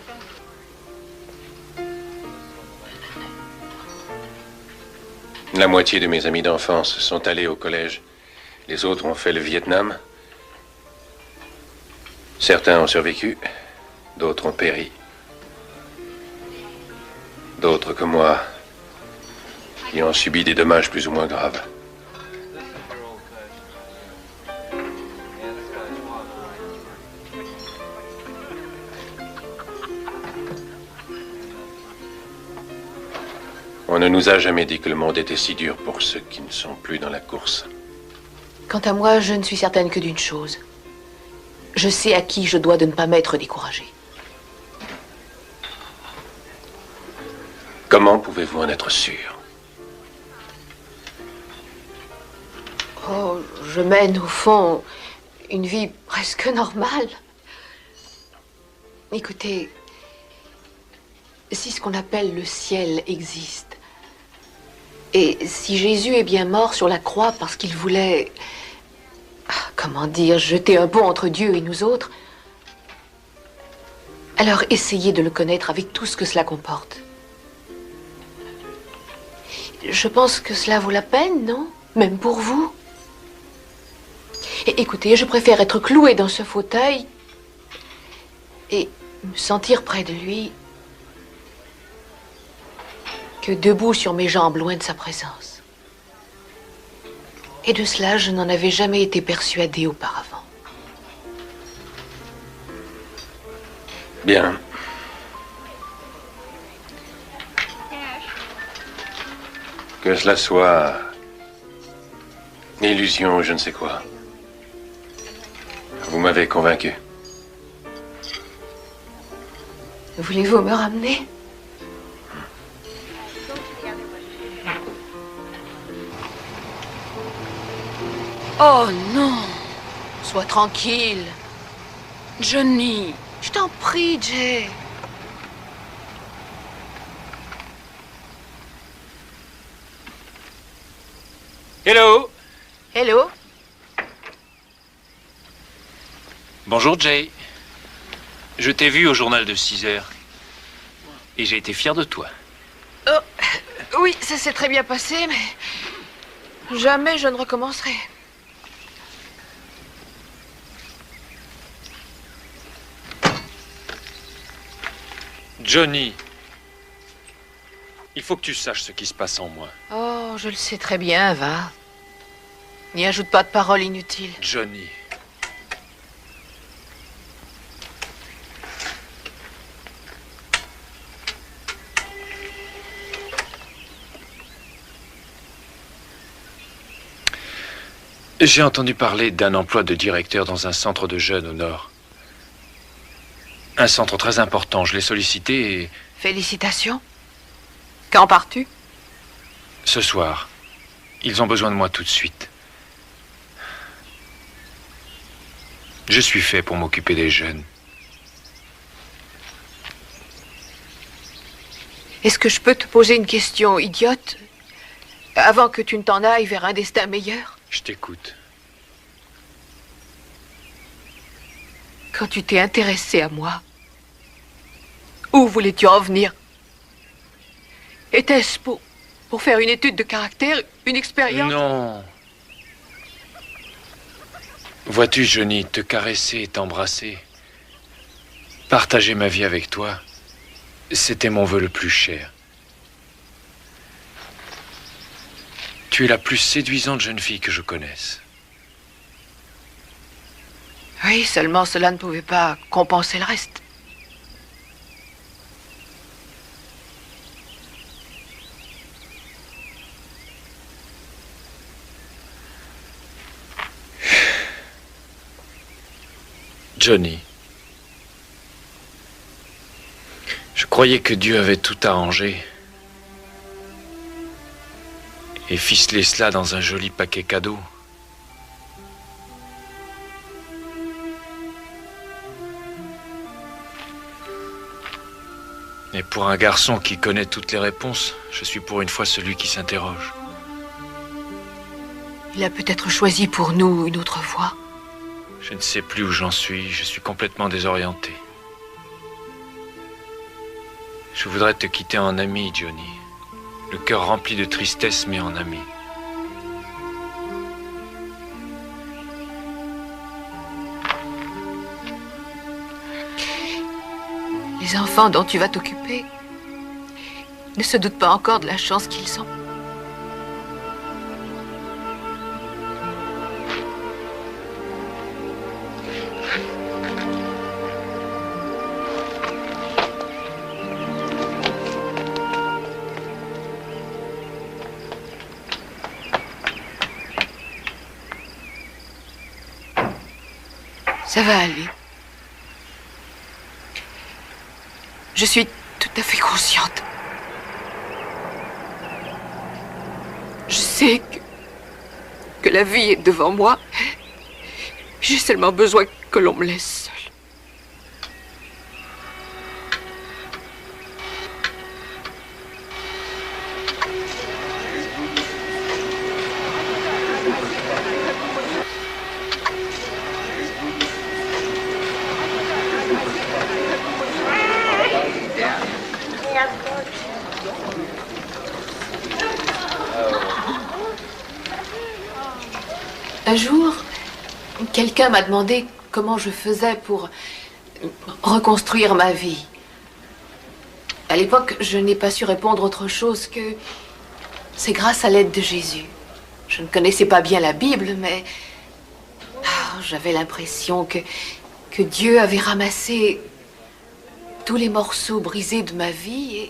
Speaker 9: La moitié de mes amis d'enfance sont allés au collège. Les autres ont fait le Vietnam. Certains ont survécu, d'autres ont péri. D'autres, comme moi, qui ont subi des dommages plus ou moins graves. On ne nous a jamais dit que le monde était si dur pour ceux qui ne sont plus dans la course.
Speaker 3: Quant à moi, je ne suis certaine que d'une chose. Je sais à qui je dois de ne pas m'être découragée.
Speaker 9: Comment pouvez-vous en être sûr?
Speaker 3: Oh, je mène au fond une vie presque normale. Écoutez, si ce qu'on appelle le ciel existe, et si Jésus est bien mort sur la croix parce qu'il voulait, comment dire, jeter un pont entre Dieu et nous autres, alors essayez de le connaître avec tout ce que cela comporte. Je pense que cela vaut la peine, non? Même pour vous. Et écoutez, je préfère être clouée dans ce fauteuil et me sentir près de lui que debout sur mes jambes, loin de sa présence. Et de cela, je n'en avais jamais été persuadée auparavant.
Speaker 9: Bien. Que cela soit illusion ou je ne sais quoi. Vous m'avez convaincu.
Speaker 3: Voulez-vous me ramener?
Speaker 14: Oh non!
Speaker 3: Sois tranquille.
Speaker 14: Johnny!
Speaker 3: Je t'en prie, Jay.
Speaker 13: Hello.
Speaker 3: Hello.
Speaker 13: Bonjour, Jay. Je t'ai vu au journal de 6 heures. Et j'ai été fier de toi.
Speaker 3: Oh, oui, ça s'est très bien passé, mais jamais je ne recommencerai.
Speaker 13: Johnny, il faut que tu saches ce qui se passe en moi.
Speaker 3: Oh, je le sais très bien, va. N'y ajoute pas de paroles inutiles.
Speaker 13: Johnny. J'ai entendu parler d'un emploi de directeur dans un centre de jeunes au nord. Un centre très important. Je l'ai sollicité et...
Speaker 3: Félicitations. Quand pars-tu?
Speaker 13: Ce soir. Ils ont besoin de moi tout de suite. Je suis fait pour m'occuper des jeunes.
Speaker 3: Est-ce que je peux te poser une question idiote avant que tu ne t'en ailles vers un destin meilleur?
Speaker 13: Je t'écoute.
Speaker 3: Quand tu t'es intéressé à moi, où voulais-tu en venir? Était-ce pour faire une étude de caractère, une expérience?
Speaker 13: Non. Vois-tu, Johnny, te caresser et t'embrasser, partager ma vie avec toi, c'était mon vœu le plus cher. Tu es la plus séduisante jeune fille que je connaisse.
Speaker 3: Oui, seulement cela ne pouvait pas compenser le reste.
Speaker 13: Johnny, je croyais que Dieu avait tout arrangé. et ficeler cela dans un joli paquet cadeau. Et pour un garçon qui connaît toutes les réponses, je suis pour une fois celui qui s'interroge.
Speaker 3: Il a peut-être choisi pour nous une autre voie.
Speaker 13: Je ne sais plus où j'en suis, je suis complètement désorienté. Je voudrais te quitter en ami, Johnny. Le cœur rempli de tristesse, mais en ami.
Speaker 3: Les enfants dont tu vas t'occuper ne se doutent pas encore de la chance qu'ils ont. Ça va aller. Je suis tout à fait consciente. Je sais que la vie est devant moi. J'ai seulement besoin que l'on me laisse seule. Un jour, quelqu'un m'a demandé comment je faisais pour reconstruire ma vie. À l'époque, je n'ai pas su répondre autre chose que c'est grâce à l'aide de Jésus. Je ne connaissais pas bien la Bible, mais j'avais l'impression que Dieu avait ramassé tous les morceaux brisés de ma vie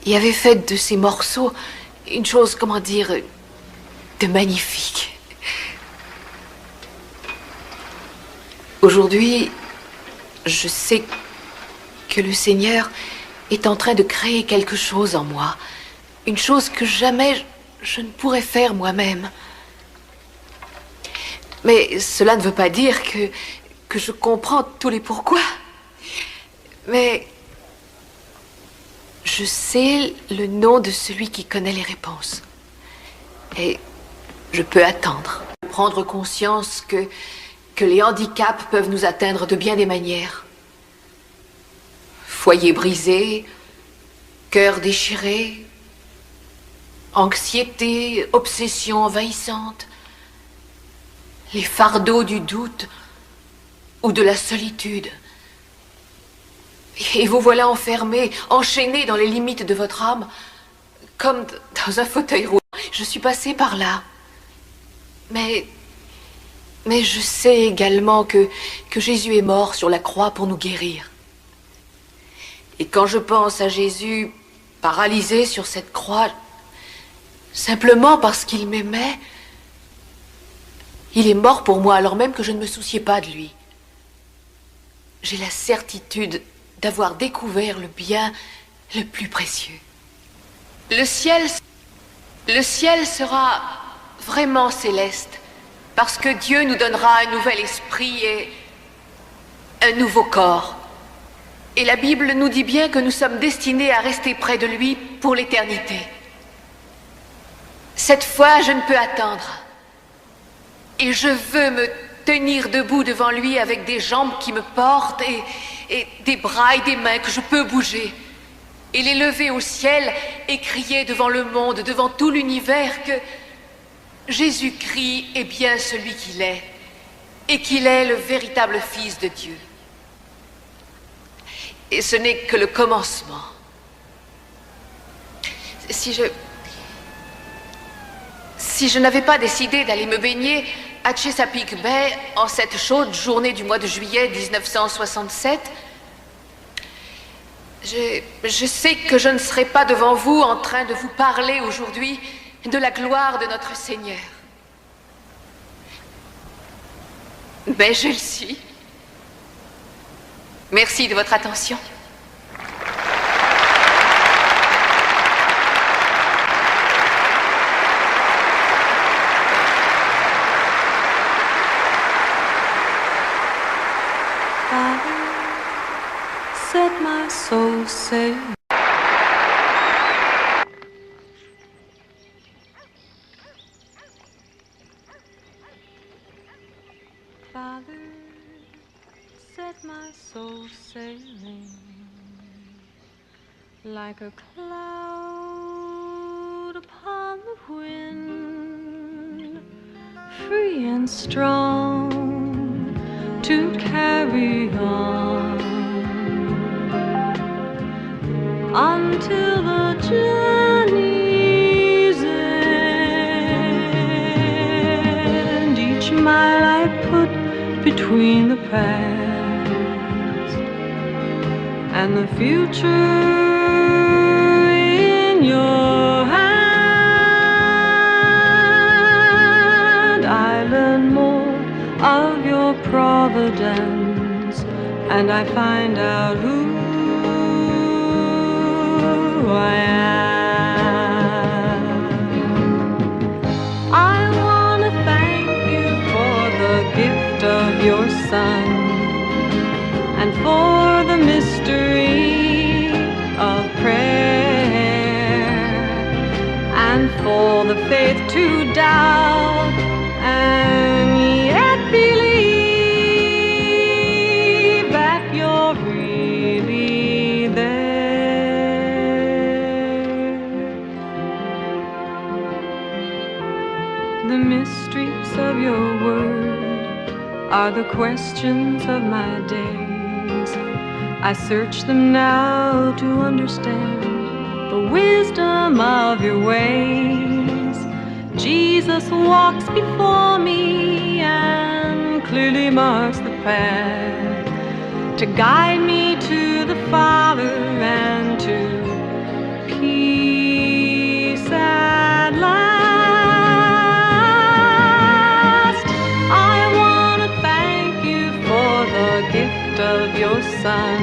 Speaker 3: et avait fait de ces morceaux une chose, comment dire, de magnifique. Aujourd'hui, je sais que le Seigneur est en train de créer quelque chose en moi. Une chose que jamais je ne pourrais faire moi-même. Mais cela ne veut pas dire que je comprends tous les pourquoi. Mais je sais le nom de celui qui connaît les réponses. Et je peux attendre. Prendre conscience que les handicaps peuvent nous atteindre de bien des manières. Foyer brisé, cœur déchiré, anxiété, obsession envahissante, les fardeaux du doute ou de la solitude. Et vous voilà enfermé, enchaîné dans les limites de votre âme, comme dans un fauteuil roulant. Je suis passée par là. Mais je sais également que Jésus est mort sur la croix pour nous guérir. Et quand je pense à Jésus paralysé sur cette croix, simplement parce qu'il m'aimait, il est mort pour moi alors même que je ne me souciais pas de lui. J'ai la certitude d'avoir découvert le bien le plus précieux. Le ciel sera vraiment céleste, parce que Dieu nous donnera un nouvel esprit et un nouveau corps. Et la Bible nous dit bien que nous sommes destinés à rester près de lui pour l'éternité. Cette fois, je ne peux attendre. Et je veux me tenir debout devant lui avec des jambes qui me portent et des bras et des mains que je peux bouger. Et les lever au ciel et crier devant le monde, devant tout l'univers que Jésus-Christ est bien celui qu'il est et qu'il est le véritable Fils de Dieu. Et ce n'est que le commencement. Si je n'avais pas décidé d'aller me baigner à Chesapeake Bay en cette chaude journée du mois de juillet 1967, je sais que je ne serais pas devant vous en train de vous parler aujourd'hui de la gloire de notre Seigneur. Mais je le suis. Merci de votre attention.
Speaker 18: like a cloud upon the wind, free and strong to carry on until the journey's end. Each mile I put between the past and the future in your hand. I learn more of your providence, and I find out who I am. I want to thank you for the gift of your Son, and for the mystery of prayer, and for the faith to doubt and yet believe that you're really there. The mysteries of your word are the questions of my days. I search them now to understand the wisdom of your ways. Jesus walks before me and clearly marks the path to guide me to the Father and to peace at last. I want to thank you for the gift of your Son,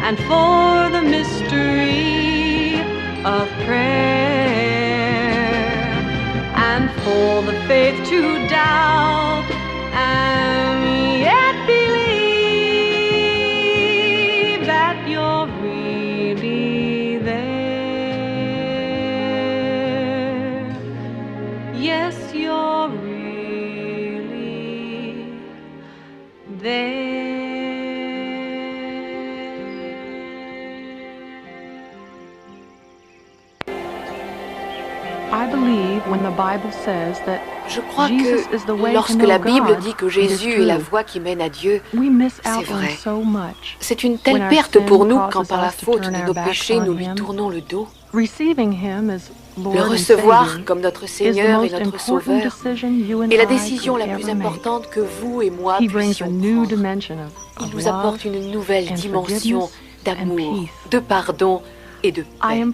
Speaker 18: and for the mystery of prayer, and for the faith to doubt and yet believe that you're really there. Yes, you're really there.
Speaker 3: Je crois que lorsque la Bible dit que Jésus est la voie qui mène à Dieu, c'est vrai. C'est une telle perte pour nous quand par la faute de nos péchés nous lui tournons le dos. Le recevoir comme notre Seigneur et notre Sauveur est la décision la plus importante que vous et moi puissions prendre. Il nous apporte une nouvelle dimension d'amour, de pardon et de paix.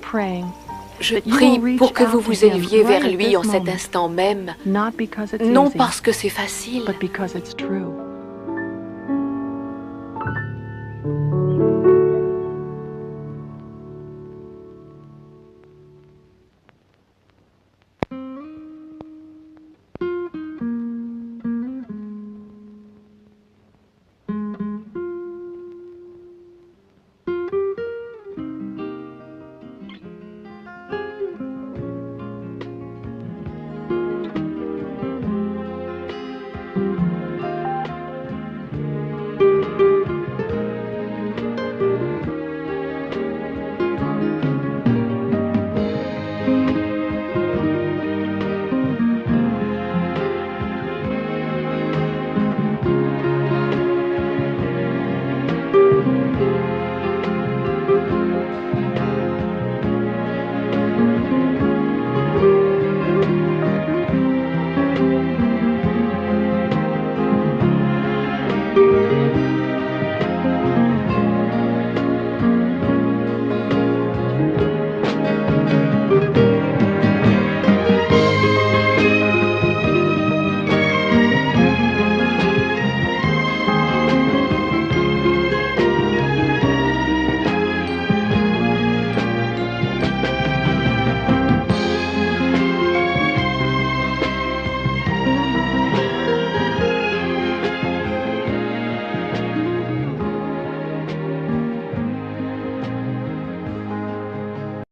Speaker 3: Je prie pour que vous vous éleviez vers lui en cet instant même, non parce que c'est facile,